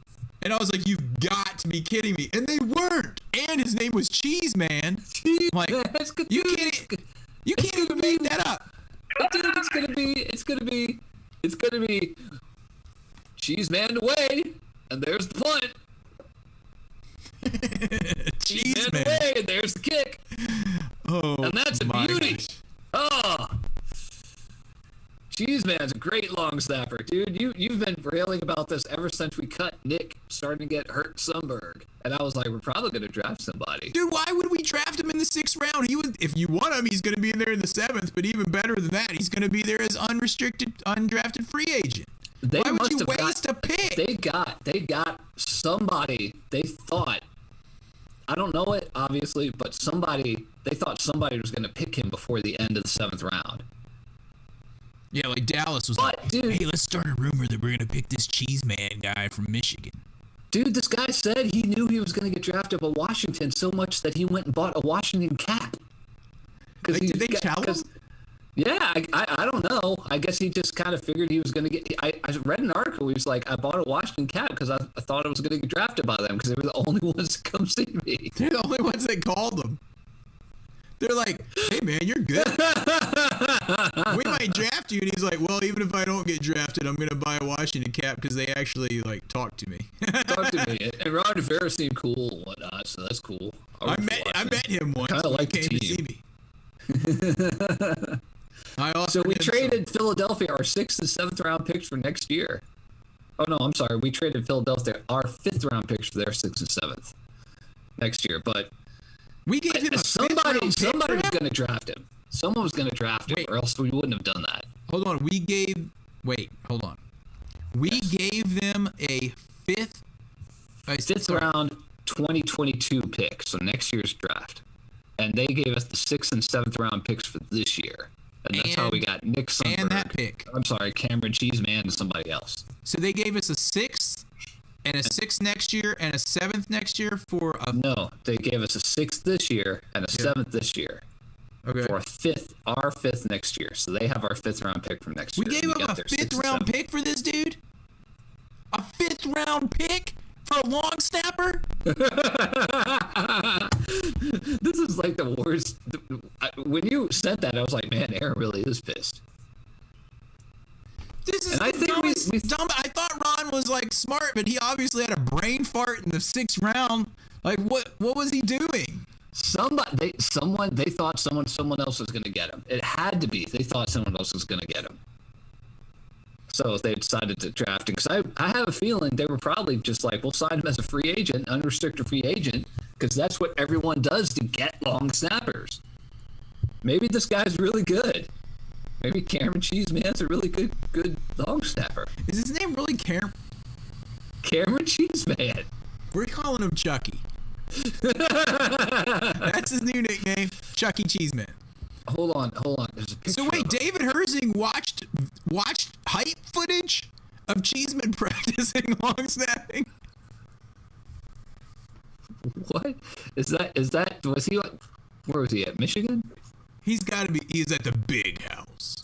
And I was like, you've got to be kidding me. And they weren't. And his name was Cheeseman. Like, you can't even make that up. Dude, it's gonna be Cheeseman away, and there's the punt. Cheeseman away, and there's the kick. Oh, And that's a my beauty. gosh. Oh, Cheeseman's a great long snapper, dude. You've been railing about this ever since we cut Nick starting to get hurt Sundberg, and I was like, we're probably gonna draft somebody. Dude, why would we draft him in the 6th round? If you want him, he's going to be in there in the 7th. But even better than that, he's going to be there as unrestricted, undrafted free agent. Why would you waste a pick? They got somebody. They thought, I don't know it obviously, but they thought somebody was going to pick him before the end of the 7th round. Yeah, like Dallas was But, like, dude, hey, let's start a rumor that we're going to pick this Cheeseman guy from Michigan. Dude, this guy said he knew he was going to get drafted by Washington so much that he went and bought a Washington cap. Like, did they tell him? Yeah, I don't know. I guess he just kind of figured he was going to get. I read an article. He was like, I bought a Washington cap because I thought I was going to get drafted by them because they were the only ones to come see me. They're the only ones that called him. They're like, hey, man, you're good. We might draft you. And he's like, well, even if I don't get drafted, I'm going to buy a Washington cap because they actually, like, talk to me. Talk to me. And Ron Rivera seemed cool and whatnot, so that's cool. I met him once. Kind of like the came to team. see me. So we traded Philadelphia our 6th and 7th round picks for next year. Oh no, I'm sorry. We traded Philadelphia our 5th round picks for their 6th and 7th next year. But we gave him somebody was going to draft him. Someone was going to draft him, or else we wouldn't have done that. Hold on. We gave them a 5th round 2022 pick, so next year's draft. And they gave us the 6th and 7th round picks for this year. And that's how we got Nick Sundberg. And that pick. I'm sorry, Cameron Cheeseman and somebody else. So they gave us a 6th and a 6th next year and a 7th next year for a... No, they gave us a 6th this year and a 7th this year. Okay. For our 5th next year. So they have our 5th round pick from next year. We gave them a 5th round pick for this dude? A 5th round pick for a long snapper? This is like the worst. When you said that, I was like, man, Aaron really is pissed. This is And I think was dumb. I thought Ron was like smart, but he obviously had a brain fart in the 6th round. Like what was he doing? They thought someone else was going to get him. It had to be. They thought someone else was going to get him. So they decided to draft him. Because I have a feeling they were probably just like, we'll sign him as a free agent, unrestricted free agent, because that's what everyone does to get long snappers. Maybe this guy's really good. Maybe Cameron Cheeseman's a really good long snapper. Is his name really Cameron Cheeseman? We're calling him Chucky. That's his new nickname, Chucky Cheeseman. Hold on. There's a picture. So wait, David Herzing watched hype footage of Cheeseman practicing long snapping? What? Is that was he where was he at? Michigan? He's at the big house.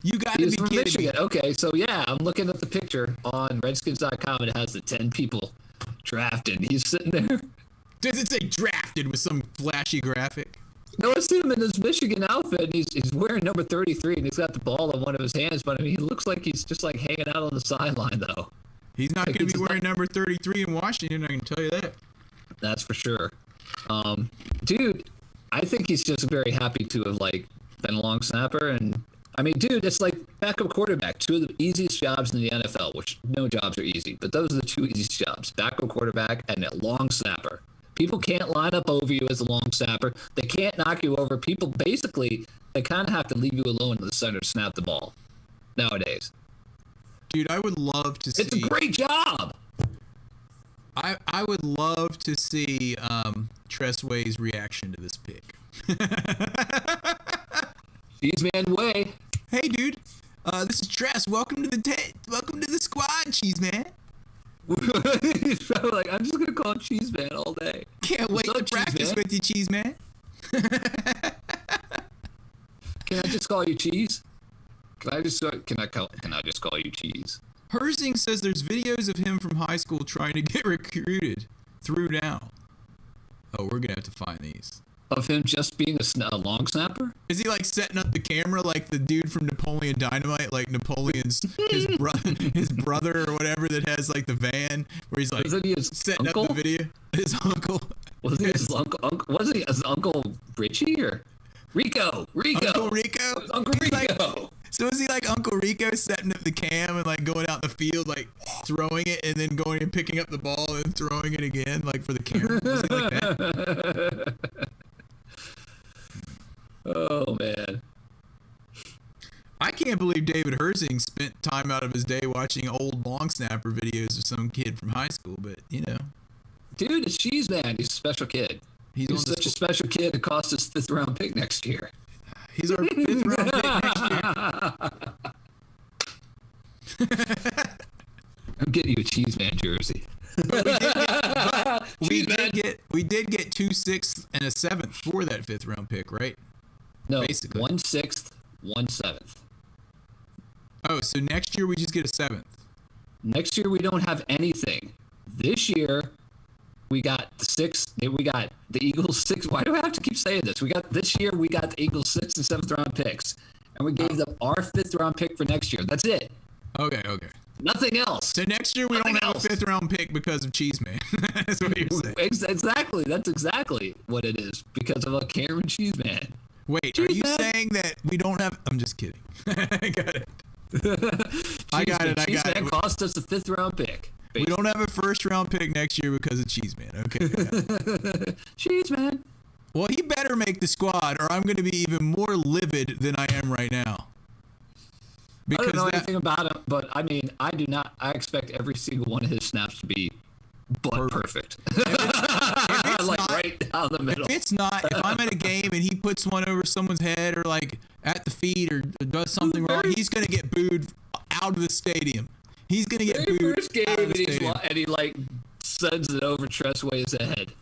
You got to He's be from kidding Michigan. me. Okay, so yeah, I'm looking at the picture on Redskins.com. It has the 10 people drafted. He's sitting there. Does it say drafted with some flashy graphic? No, I see him in his Michigan outfit, and he's wearing number 33, and he's got the ball in one of his hands. But I mean, he looks like he's just like hanging out on the sideline, though. He's not going to be wearing number 33 in Washington. I can tell you that. That's for sure. Dude, I think he's just very happy to have like been a long snapper, and I mean, dude, it's like backup quarterback, 2 of the easiest jobs in the NFL, which no jobs are easy, but those are the 2 easiest jobs: backup quarterback and a long snapper. People can't line up over you as a long snapper. They can't knock you over. People basically, they kind of have to leave you alone in the center to snap the ball nowadays. Dude, I would love to see. It's a great job. I would love to see Tressway's reaction to this pick. Cheeseman way. Hey, dude. This is Tress. Welcome to the squad, Cheeseman. He's probably like, I'm just gonna call him Cheeseman all day. Can't wait to practice with you, Cheeseman. Can I just call you Cheese? Can I just call you Cheese? Herzing says there's videos of him from high school trying to get recruited through now. Oh, we're gonna have to find these. Of him just being a long snapper? Is he like setting up the camera like the dude from Napoleon Dynamite, like Napoleon's his brother or whatever that has like the van where he's like setting uncle? up the video? His uncle. Wasn't he his uncle? Wasn't he his Uncle Richie or Rico? Uncle Rico. Uncle Rico. So is he like Uncle Rico setting up the cam and like going out in the field, like throwing it and then going and picking up the ball and throwing it again, like for the camera? Was he like that? Oh man. I can't believe David Herzing spent time out of his day watching old long snapper videos of some kid from high school, but you know. Dude, it's Cheeseman. He's a special kid. He's such a special kid it cost us 5th round pick next year. He's our 5th round pick next year. I'm getting you a Cheeseman jersey. We did get 2 6ths and a 7th for that 5th round pick, right? No, basically 1 6th, 1 7th. Oh, so next year we just get a 7th. Next year we don't have anything. This year we got the 6th. We got the Eagles 6. Why do I have to keep saying this? We got the Eagles 6th and 7th round picks, and we gave them our 5th round pick for next year. That's it. Okay. Nothing else. So next year we don't have a 5th round pick because of Cheeseman. That's what you're saying. Exactly. That's exactly what it is because of a Cameron Cheeseman. Wait, are you saying that we don't have? I'm just kidding. I got it. I got it. Cheeseman cost us a 5th round pick. Basically. We don't have a 1st round pick next year because of Cheeseman. Okay. Cheeseman. Well, he better make the squad, or I'm going to be even more livid than I am right now. Because I don't know anything about him, but I mean, I do not. I expect every single one of his snaps to be perfect. If it's like not, right down the middle. If I'm at a game and he puts one over someone's head or like at the feet or does something wrong, he's going to get booed out of the stadium. He's going to get booed first game out of the stadium. And he like sends it over Tressway's head.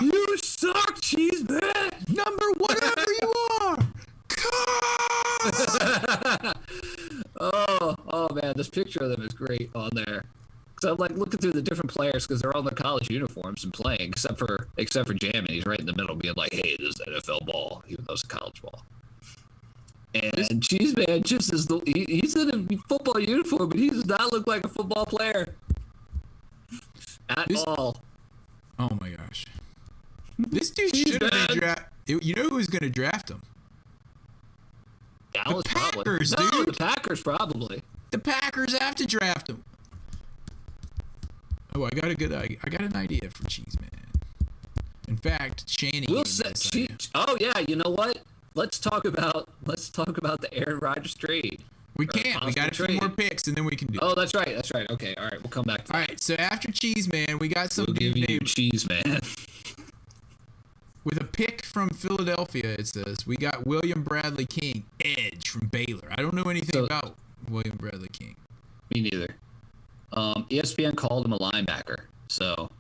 You suck, Cheeseman! Number whatever you are! Oh man, this picture of them is great on there. Cause I'm like looking through the different players because they're all in their college uniforms and playing, except for Jammin. He's right in the middle, being like, "Hey, this is NFL ball," even though it's a college ball. Except for Jammin. He's right in the middle, being like, "Hey, this is NFL ball," even though it's a college ball. He's right in the middle, being like, "Hey, this is NFL ball," even though it's a college ball. And Cheeseman just is he's in a football uniform, but he does not look like a football player at all. Oh my gosh. This dude should have been drafted. You know who's going to draft him? Dallas, the Packers, probably. dude. No, the Packers probably. The Packers have to draft him. Oh, I got an idea for Cheeseman. In fact, Shanny. Oh yeah, you know what? Let's talk about the Aaron Rodgers trade. We can't. We got a few more picks, and then we can do. Oh, that's right. Okay, all right. We'll come back to that. All right. So after Cheeseman, we got some We'll dude give you named Cheeseman. with a pick from Philadelphia. It says we got William Bradley King, edge from Baylor. I don't know anything about William Bradley King. Me neither. ESPN called him a linebacker. So.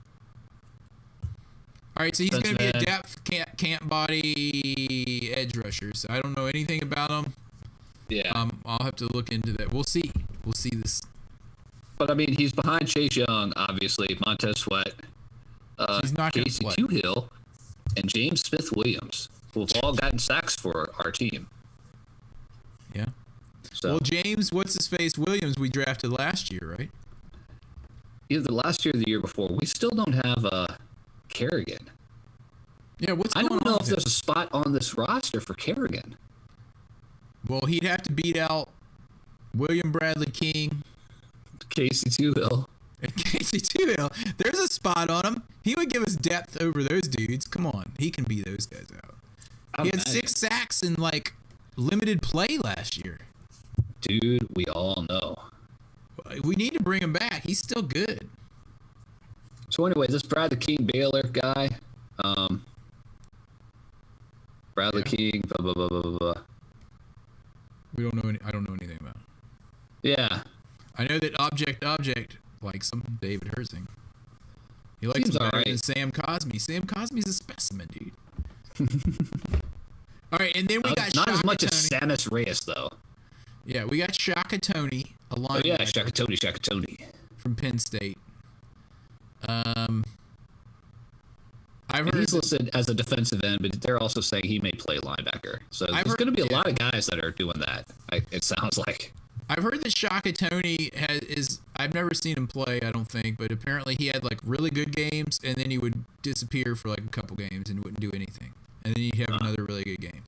All right, so he's going to be a depth can't body edge rusher. So I don't know anything about him. Yeah. I'll have to look into that. We'll see. We'll see this. But I mean, he's behind Chase Young, obviously, Montez Sweat, he's not going to Casey play. Toohill, and James Smith-Williams, who have all gotten sacks for our team. Yeah. So Well, James, what's his face Williams we drafted last year, right? either last year or the year before, we still don't have Kerrigan. Yeah. What's I going don't know on if there? there's a spot on this roster for Kerrigan. Well, he'd have to beat out William Bradley King Casey Toohill. and Casey Toohill. There's a spot on him. He would give us depth over those dudes. Come on, he can beat those guys out. He had 6 sacks in like limited play last year. Dude, we all know. We need to bring him back. He's still good. So anyway, this Bradley King Baylor guy, Bradley King, blah, blah, blah, blah, blah. We don't know. I don't know anything about him. Yeah. I know that Object likes him. David Herzing. He likes Seems him better alright. than Sam Cosby. Sam Cosby's a specimen, dude. All right, and then we got Not Shaka as much as Tony. Samus Reyes, though. Yeah, we got Shaka Tony, a Oh, yeah, linebacker Shaka Tony. from Penn State. I've And heard he's listed as a defensive end, but they're also saying he may play linebacker. So I've there's heard- going to be a yeah. lot of guys that are doing that. It sounds like. I've heard that Shaka Tony is. I've never seen him play, I don't think, but apparently he had like really good games, and then he would disappear for like a couple games and wouldn't do anything, and then he'd have another really good game.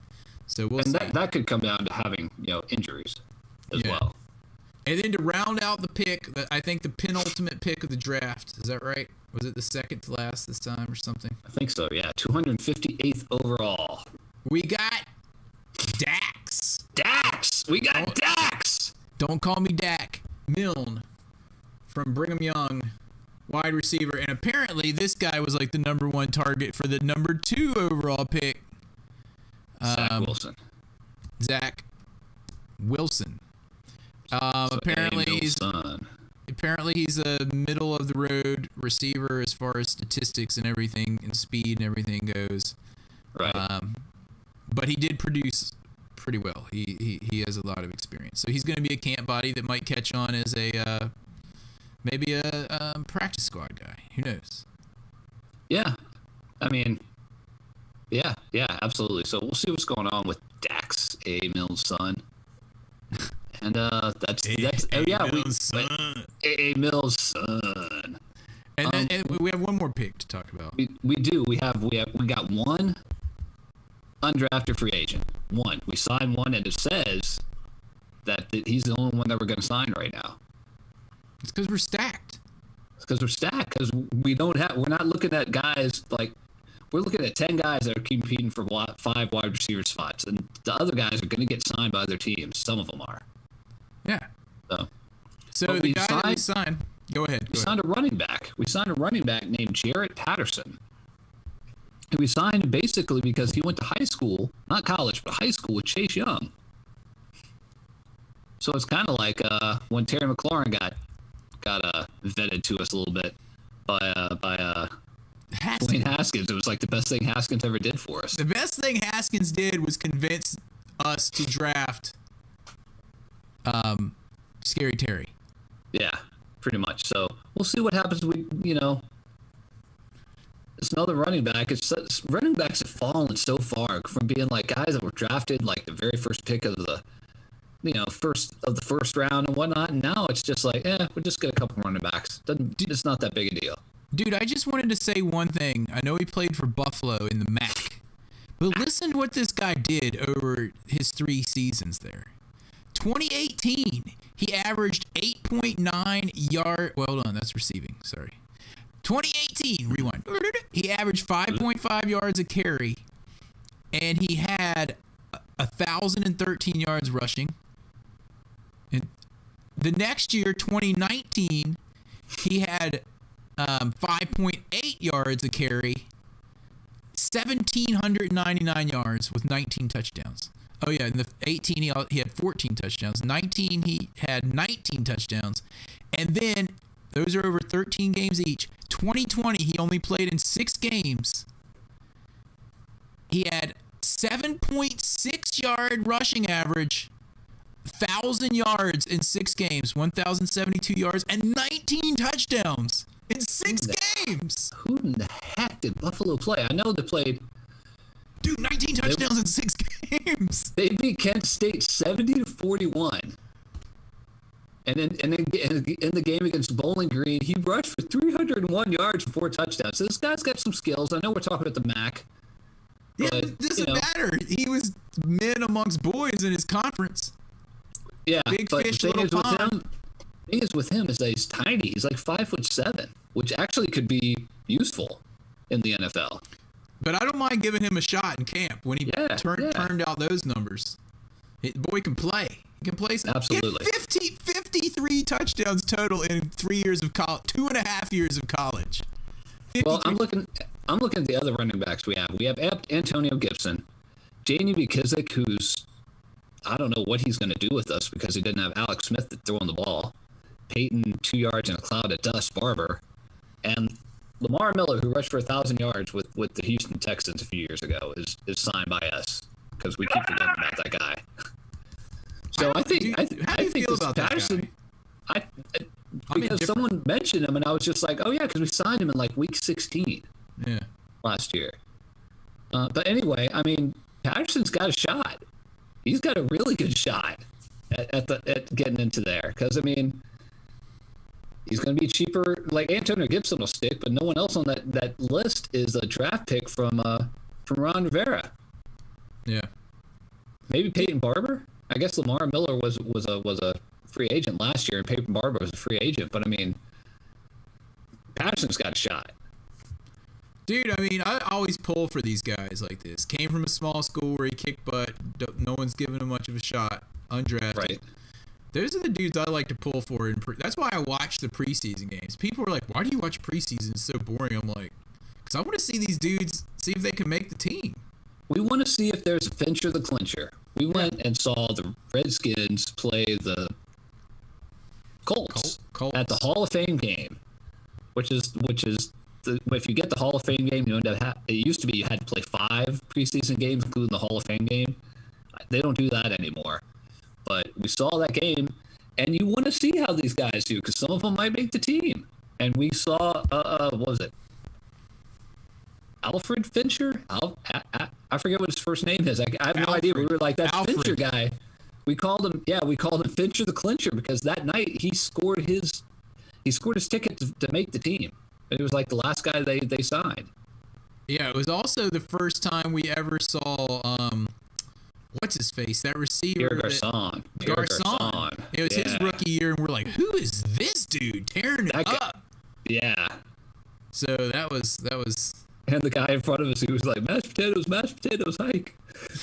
So we'll And see. that could come down to having injuries as Yeah. well. And then to round out the pick, I think the penultimate pick of the draft. Is that right? Was it the second to last this time or something? I think so. Yeah, 258th overall. We got Dax. Dax. We got Dax. Don't call me Dak. Milne from Brigham Young, wide receiver. And apparently this guy was like the number 1 target for the number 2 overall pick. Zach Wilson. Zach Wilson. Apparently he's a middle of the road receiver as far as statistics and everything and speed and everything goes. Right. But he did produce pretty well. He has a lot of experience. So he's going to be a camp body that might catch on as a maybe a practice squad guy. Who knows? Yeah. I mean, yeah, absolutely. So we'll see what's going on with Dax, A. Milne's son. And that's Milne's son. A. Milne's son. And then and we have one more pick to talk about. We do. We got one undrafted free agent. One. We signed one, and it says that he's the only one that we're going to sign right now. It's because we're stacked. It's because we're stacked. Because we're not looking at guys like. We're looking at 10 guys that are competing for 5 wide receiver spots, and the other guys are going to get signed by other teams. Some of them are. Yeah. So But the we guy that we signed. Go ahead. We signed a running back. We signed a running back named Jarrett Patterson. And we signed basically because he went to high school, not college, but high school with Chase Young. So it's kind of like when Terry McLaurin got vetted to us a little bit by Wayne Haskins. It was like the best thing Haskins ever did for us. The best thing Haskins did was convince us to draft Scary Terry. Yeah, pretty much. So we'll see what happens. it's another running back. Running backs have fallen so far from being like guys that were drafted like the very first pick of the, first round and whatnot. And now it's just like, we'll just get a couple running backs. It's not that big a deal. Dude, I just wanted to say one thing. I know he played for Buffalo in the MAC, but listen to what this guy did over his 3 seasons there. 2018, he averaged 8.9 yard. Well, hold on, that's receiving. Sorry. 2018, rewind. He averaged 5.5 yards a carry, and he had 1,013 yards rushing. And the next year, 2019, he had 5.8 yards a carry, 1,799 yards with 19 touchdowns. Oh, yeah, in the 18, he had 14 touchdowns. 19, he had 19 touchdowns. And then, those are over 13 games each. 2020, he only played in 6 games. He had 7.6 yard rushing average, 1,000 yards in 6 games, 1,072 yards, and 19 touchdowns in 6 games. Who in the heck did Buffalo play? I know they played. Dude, 19 touchdowns in 6 games. They beat Kent State 70-41. And then in the game against Bowling Green, he rushed for 301 yards and 4 touchdowns. So this guy's got some skills. I know we're talking about the MAC. Yeah, but it doesn't matter. He was men amongst boys in his conference. Yeah, Big but fish, the thing little is with pond. him, the thing is with him is that he's tiny. He's like 5'7", which actually could be useful in the NFL. But I don't mind giving him a shot in camp when he turned out those numbers. The boy can play. He can play. Absolutely. 53 touchdowns total in 3 years of college, 2.5 years of college. 53. Well, I'm looking at the other running backs we have. We have Antonio Gibson, J.D. McKissick, who's I don't know what he's going to do with us because he didn't have Alex Smith throwing the ball. Peyton, 2 yards in a cloud of dust, Barber, and Lamar Miller, who rushed for 1,000 yards with the Houston Texans a few years ago, is signed by us because we keep forgetting about that guy. So I think feel about Patterson. Because someone mentioned him, and I was just like, oh yeah, because we signed him in like week 16 last year. But anyway, I mean, Patterson's got a shot. He's got a really good shot at getting into there because I mean. He's going to be cheaper. Like Antonio Gibson will stick, but no one else on that list is a draft pick from Ron Rivera. Yeah, maybe Peyton Barber. I guess Lamar Miller was a free agent last year, and Peyton Barber was a free agent. But I mean, Patterson's got a shot. Dude, I mean, I always pull for these guys like this. Came from a small school where he kicked butt. No one's giving him much of a shot. Undrafted. Right. Those are the dudes I like to pull for. That's why I watch the preseason games. People are like, why do you watch preseason? It's so boring. I'm like, because I want to see these dudes, see if they can make the team. We want to see if there's a Fincher the clincher. We went and saw the Redskins play the Colts at the Hall of Fame game, which is if you get the Hall of Fame game, you end up it used to be you had to play 5 preseason games, including the Hall of Fame game. They don't do that anymore. But we saw that game, and you want to see how these guys do because some of them might make the team. And we saw, what was it? Alfred Fincher? I forget what his first name is. I have no idea. We were like, that Fincher guy. We called him Fincher the clincher because that night he scored his ticket to make the team. It was like the last guy they signed. Yeah, it was also the first time we ever saw what's his face? That receiver. Garcon. It was his rookie year, and we're like, who is this dude tearing it up? Yeah. So that was. And the guy in front of us, he was like, mashed potatoes, hike.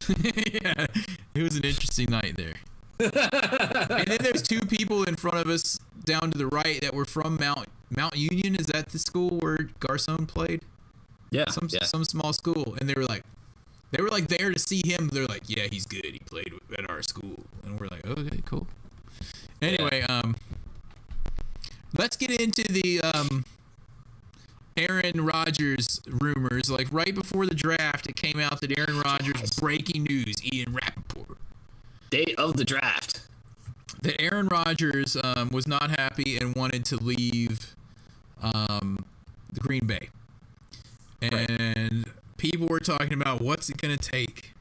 Yeah, it was an interesting night there. And then there's 2 people in front of us down to the right that were from Mount Union. Is that the school where Garcon played? Yeah. Some small school, and they were like there to see him. They're like, yeah, he's good. He played at our school, and we're like, okay, cool. Anyway, let's get into the Aaron Rodgers rumors. Like right before the draft, it came out that Aaron Rodgers, breaking news, Ian Rappaport, day of the draft, that Aaron Rodgers was not happy and wanted to leave the Green Bay. And were talking about what's it going to take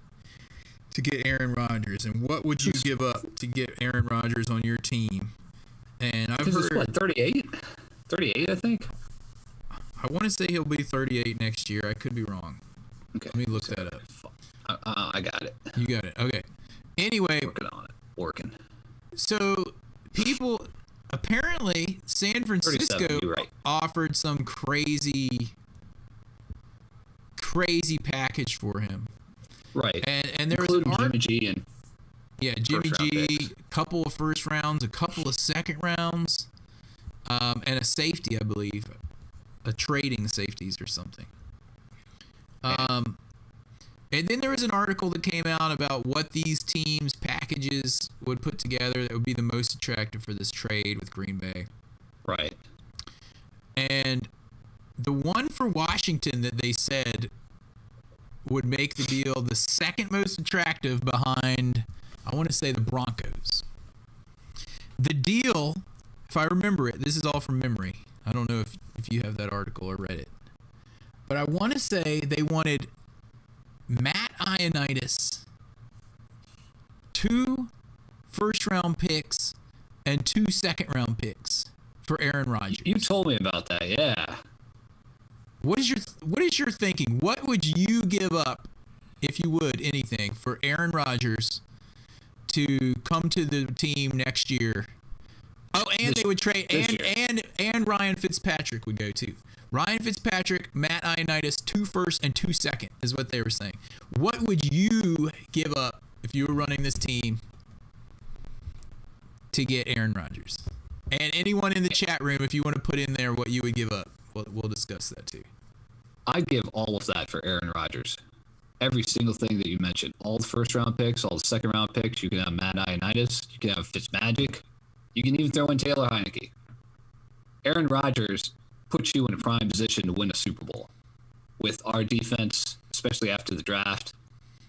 to get Aaron Rodgers, and what would you give up to get Aaron Rodgers on your team? And I've heard, what, 38? 38, I think. I want to say he'll be 38 next year. I could be wrong. Okay. Let me look that up. I got it. You got it. Okay. Anyway, Working on it. Working. so people apparently San Francisco you're right. offered some crazy package for him. Right. And there was including an Jimmy G and Jimmy first-round G, picks. couple of first rounds, a couple of second rounds, and a safety, I believe, a trading safeties or something. And then there was an article that came out about what these teams' packages would put together that would be the most attractive for this trade with Green Bay. Right. And the one for Washington that they said would make the deal the second most attractive behind, I want to say, the Broncos. The deal, if I remember it, this is all from memory. I don't know if you have that article or read it. But I want to say they wanted Matt Ioannidis, 2 first-round picks, and 2 second-round picks for Aaron Rodgers. You told me about that, yeah. What is your thinking? What would you give up, if you would, anything, for Aaron Rodgers to come to the team next year? Oh, and they would trade, and Ryan Fitzpatrick would go too. Ryan Fitzpatrick, Matt Ioannidis, 2 first and 2 second is what they were saying. What would you give up if you were running this team to get Aaron Rodgers? And anyone in the chat room, if you want to put in there what you would give up, we'll discuss that too. I'd give all of that for Aaron Rodgers. Every single thing that you mentioned. All the first-round picks, all the second-round picks. You can have Matt Ioannidis. You can have Fitzmagic. You can even throw in Taylor Heineke. Aaron Rodgers puts you in a prime position to win a Super Bowl with our defense, especially after the draft,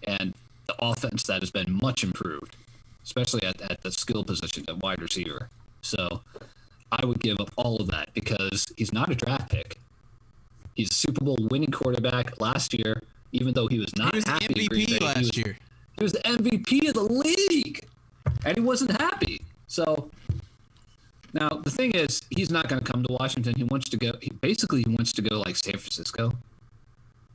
and the offense that has been much improved, especially at the skill position at wide receiver. So I would give up all of that because he's not a draft pick. He's a Super Bowl winning quarterback last year, even though he was not happy. He was the MVP last year. He was the MVP of the league, and he wasn't happy. So now the thing is, he's not going to come to Washington. He wants to go. He wants to go like San Francisco,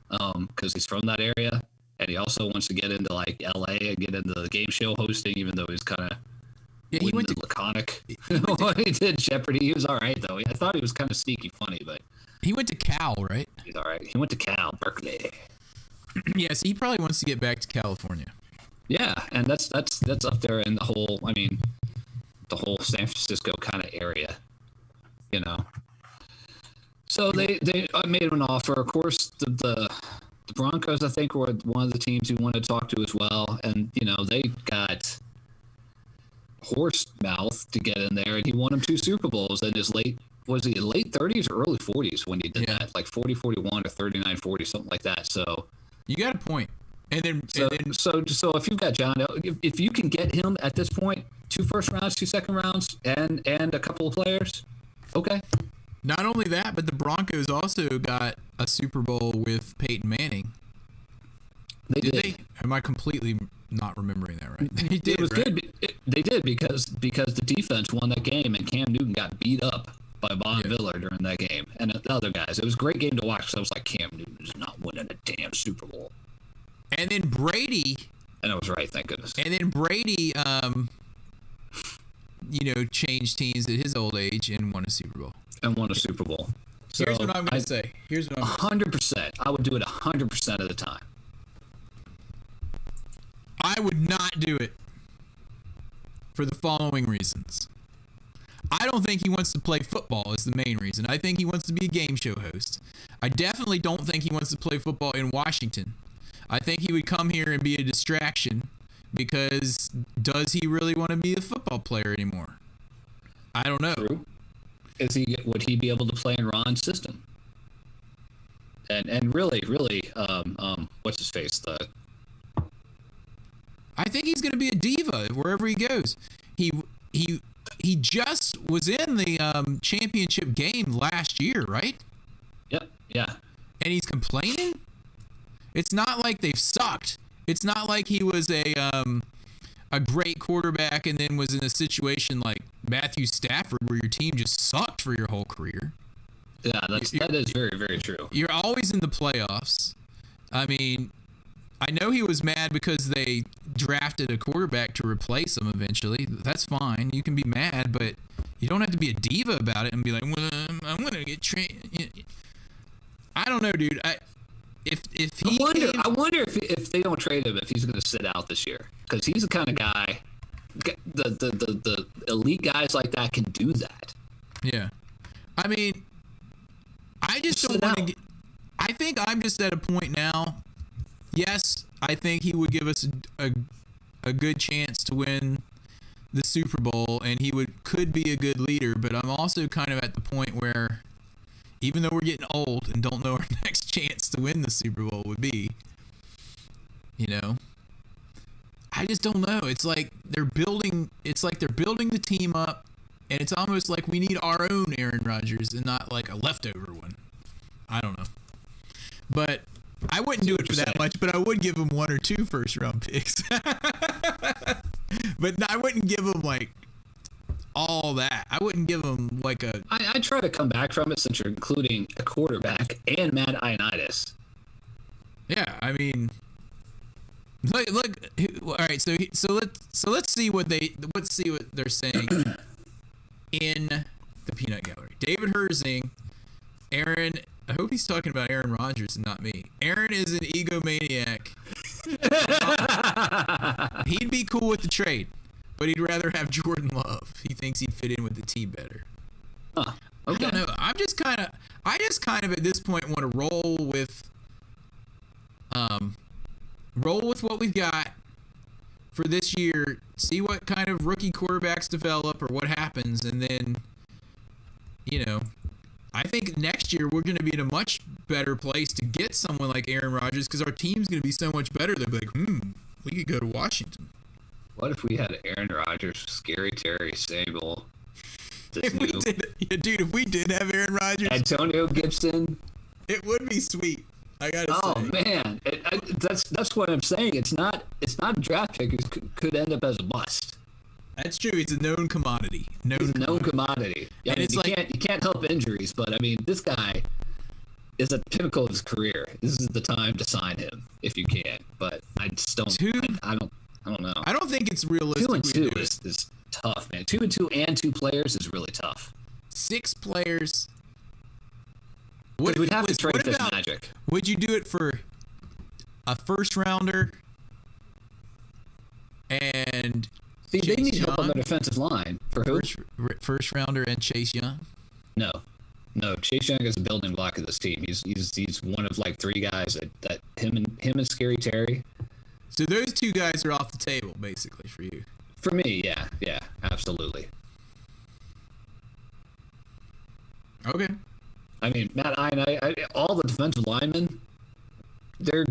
because he's from that area, and he also wants to get into like LA and get into the game show hosting, even though he's kind of he went to laconic. He did Jeopardy. He was all right though. I thought he was kind of sneaky funny, but he went to Cal, right? he's all right. He went to Cal, Berkeley. Yes, he probably wants to get back to California. Yeah, and that's up there in the whole. I mean, the whole San Francisco kind of area, you know. So they made him an offer. Of course, the Broncos, I think, were one of the teams he wanted to talk to as well, and you know they got horse mouth to get in there, and he won him 2 Super Bowls in his late 30s or early 40s when he did that, like 40-41 or 39-40, something like that. So you got a point. And then so if you've got John, if you can get him at this point, 2 first rounds, 2 second rounds, and a couple of players, okay. Not only that, but the Broncos also got a Super Bowl with Peyton Manning. Did they? Am I completely not remembering that right? They did, it was right? good. They did because the defense won that game, and Cam Newton got beat up by Von Miller during that game, and the other guys. It was a great game to watch. So I was like, Cam Newton is not winning a damn Super Bowl. And then Brady. And I was right, thank goodness. And then Brady, changed teams at his old age and won a Super Bowl. So here's what I'm going to say. 100%. I would do it 100% of the time. I would not do it for the following reasons. I don't think he wants to play football is the main reason. I think he wants to be a game show host. I definitely don't think he wants to play football in Washington. I think he would come here and be a distraction because does he really want to be a football player anymore? I don't know. True. Would he be able to play in Ron's system? And really, what's his face? I think he's going to be a diva wherever he goes. He just was in the championship game last year, right? Yep. Yeah. And he's complaining? It's not like they've sucked. It's not like he was a great quarterback and then was in a situation like Matthew Stafford where your team just sucked for your whole career. Yeah, that is very, very true. You're always in the playoffs. I mean, I know he was mad because they drafted a quarterback to replace him eventually. That's fine. You can be mad, but you don't have to be a diva about it and be like, well, I'm going to get traded. I don't know, dude. I wonder if they don't trade him, if he's going to sit out this year. Because he's the kind of guy, the elite guys like that can do that. Yeah. I mean, I just don't want to get... I think I'm just at a point now. Yes, I think he would give us a good chance to win the Super Bowl, and he could be a good leader. But I'm also kind of at the point where, even though we're getting old and don't know our next chance to win the Super Bowl would be, I just don't know. It's like they're building the team up, and it's almost like we need our own Aaron Rodgers and not like a leftover one. I don't know. But I wouldn't do it for that much, but I would give him 1 or 2 first-round picks. But I wouldn't give him, like, all that. I wouldn't give him, like, a... I try to come back from it since you're including a quarterback and Matt Ioannidis. Yeah, I mean... Look, all right, so let's see what they're saying in the peanut gallery. David Herzing, Aaron... I hope he's talking about Aaron Rodgers and not me. Aaron is an egomaniac. He'd be cool with the trade, but he'd rather have Jordan Love. He thinks he'd fit in with the team better. Huh. Okay. I don't know. I just kind of at this point want to roll with what we've got for this year. See what kind of rookie quarterbacks develop or what happens, and then I think next year we're going to be in a much better place to get someone like Aaron Rodgers because our team's going to be so much better. They'll be like, we could go to Washington. What if we had Aaron Rodgers, Scary Terry, Sable? If we did have Aaron Rodgers, Antonio Gibson, it would be sweet. I gotta say. Oh man, that's what I'm saying. It's not a draft pick. It could end up as a bust. That's true. It's a known commodity. Known commodity. Yeah, and you can't help injuries, but I mean, this guy is at the pinnacle of his career. This is the time to sign him if you can. But I just don't. I don't know. I don't think it's realistic. 2 and 2 is tough, man. 2 and 2 and 2 players is really tough. 6 players. We'd have to trade Fitzmagic. Would you do it for a first rounder and? See, they need help on the defensive line. For who? First rounder and Chase Young? No. Chase Young is a building block of this team. He's one of like 3 guys that him and Scary Terry. So those 2 guys are off the table, basically, for you. For me, yeah, absolutely. Okay. I mean, Matt all the defensive linemen, they're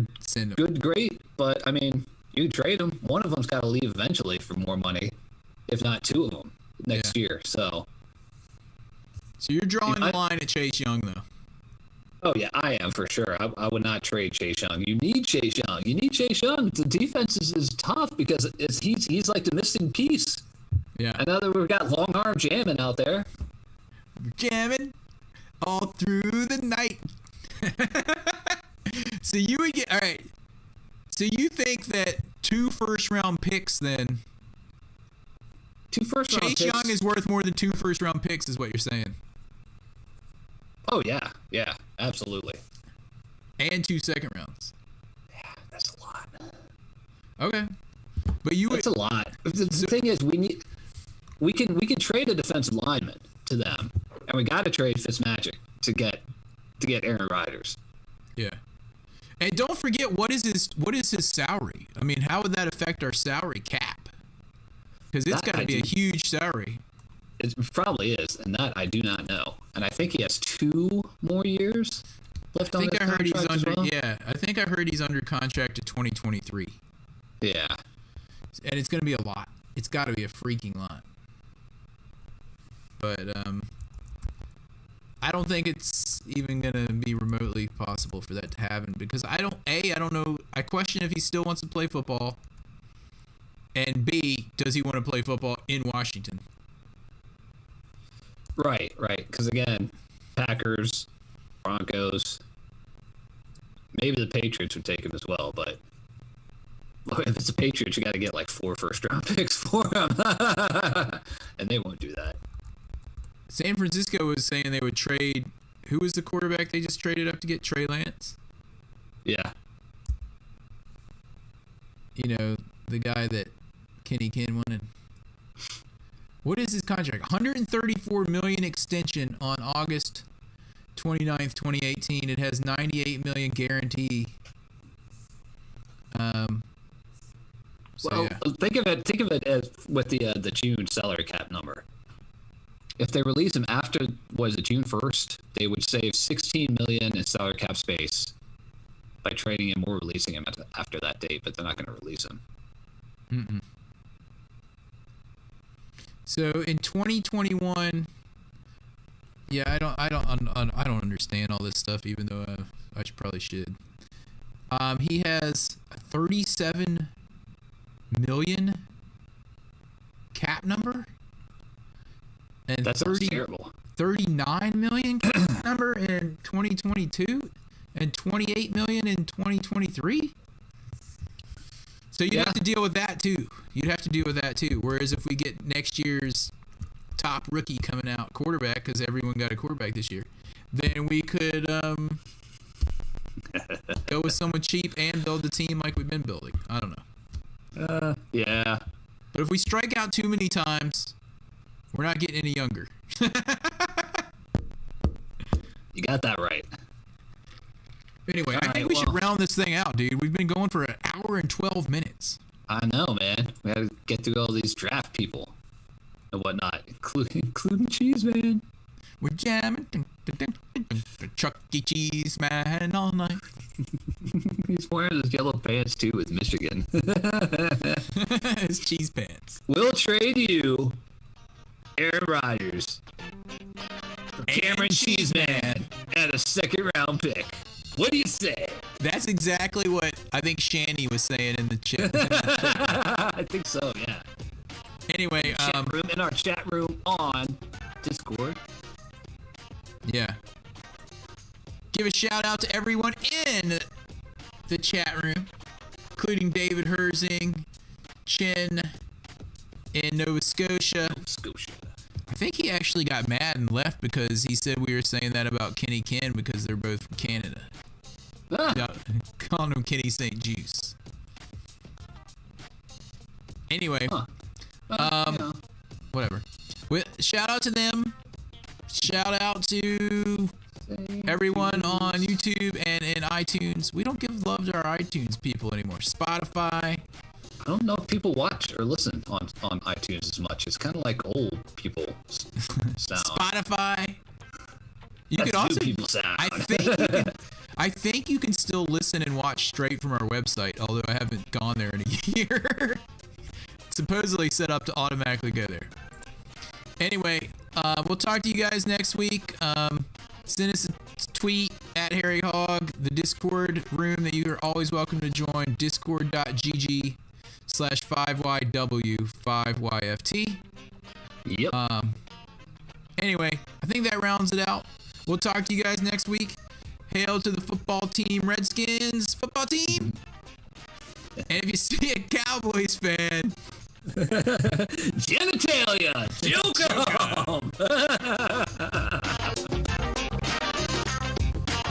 good, great, but I mean, you trade them. One of them's got to leave eventually for more money, if not 2 of them next year. So you're drawing the line at Chase Young, though. Oh yeah, I am for sure. I would not trade Chase Young. You need Chase Young. The defense is tough because he's like the missing piece. Yeah. I know that we've got long arm jamming out there. Jamming all through the night. So you would get all right. So you think that 2 first-round picks then? 2 first-round picks. Chase Young is worth more than 2 first-round picks, is what you're saying. Oh yeah, absolutely. And 2 second rounds. Yeah, that's a lot. Okay, but that's a lot. The thing is, we can trade a defensive lineman to them, and we got to trade Fitzmagic to get Aaron Rodgers. Yeah. And don't forget, what is his salary? I mean, how would that affect our salary cap? Because it's got to be a huge salary. It probably is, and that I do not know. And I think he has 2 more years left on his contract as well. Yeah, I think I heard he's under contract to 2023. Yeah. And it's going to be a lot. It's got to be a freaking lot. But I don't think it's even going to be remotely entirely possible for that to happen because I don't know. I question if he still wants to play football. And B, does he want to play football in Washington? Right. Because again, Packers, Broncos, maybe the Patriots would take him as well. But if it's the Patriots, you got to get like 4 first-round picks for him, and they won't do that. San Francisco was saying they would trade. Who was the quarterback they just traded up to get? Trey Lance? Yeah. You know, the guy that Kenny Ken wanted. What is his contract? $134 million extension on August 29th, 2018. It has $98 million guarantee. Think of it as with the June salary cap number. If they release him after June 1st, they would save $16 million in salary cap space by trading him or releasing him after that date. But they're not going to release him. Mm-mm. So in 2021, yeah, I don't understand all this stuff, even though I probably should. He has a $37 million cap number, and that sounds terrible. $39 million cap number in 2022, and $28 million in 2023. So you'd have to deal with that too. Whereas if we get next year's top rookie coming out quarterback, because everyone got a quarterback this year, then we could go with someone cheap and build the team like we've been building. I don't know. Yeah. But if we strike out too many times, we're not getting any younger. You got that right. Anyway, I think we should round this thing out, dude. We've been going for an hour and 12 minutes. I know, man. We had to get through all these draft people and whatnot, including Cheese Man. We're jamming. Chuck E. Cheese Man all night. He's wearing his yellow pants, too, with Michigan. His cheese pants. We'll trade you Aaron Rodgers for Cameron Cheeseman and a second-round pick. What do you say? That's exactly what I think Shanny was saying in the chat. I think so, yeah. Anyway, in our chat room on Discord. Yeah. Give a shout out to everyone in the chat room, including David Herzing, Chin in Nova Scotia. I think he actually got mad and left because he said we were saying that about Kenny Ken because they're both from Canada. Calling him Kenny St. Juice. Anyway, whatever. Shout out to them. Shout out to everyone on YouTube and in iTunes. We don't give love to our iTunes people anymore. Spotify. I don't know if people watch or listen on iTunes as much. It's kind of like old people sound. Spotify. You That's can also new people sound. I think you can still listen and watch straight from our website, although I haven't gone there in a year. It's supposedly set up to automatically go there. Anyway, we'll talk to you guys next week. Send us a tweet at Harry Hogg, the Discord room that you are always welcome to join, discord.gg/5YW5YFT. Yep. Anyway, I think that rounds it out. We'll talk to you guys next week. Hail to the football team, Redskins football team. And if you see a Cowboys fan, genitalia, joke 'em.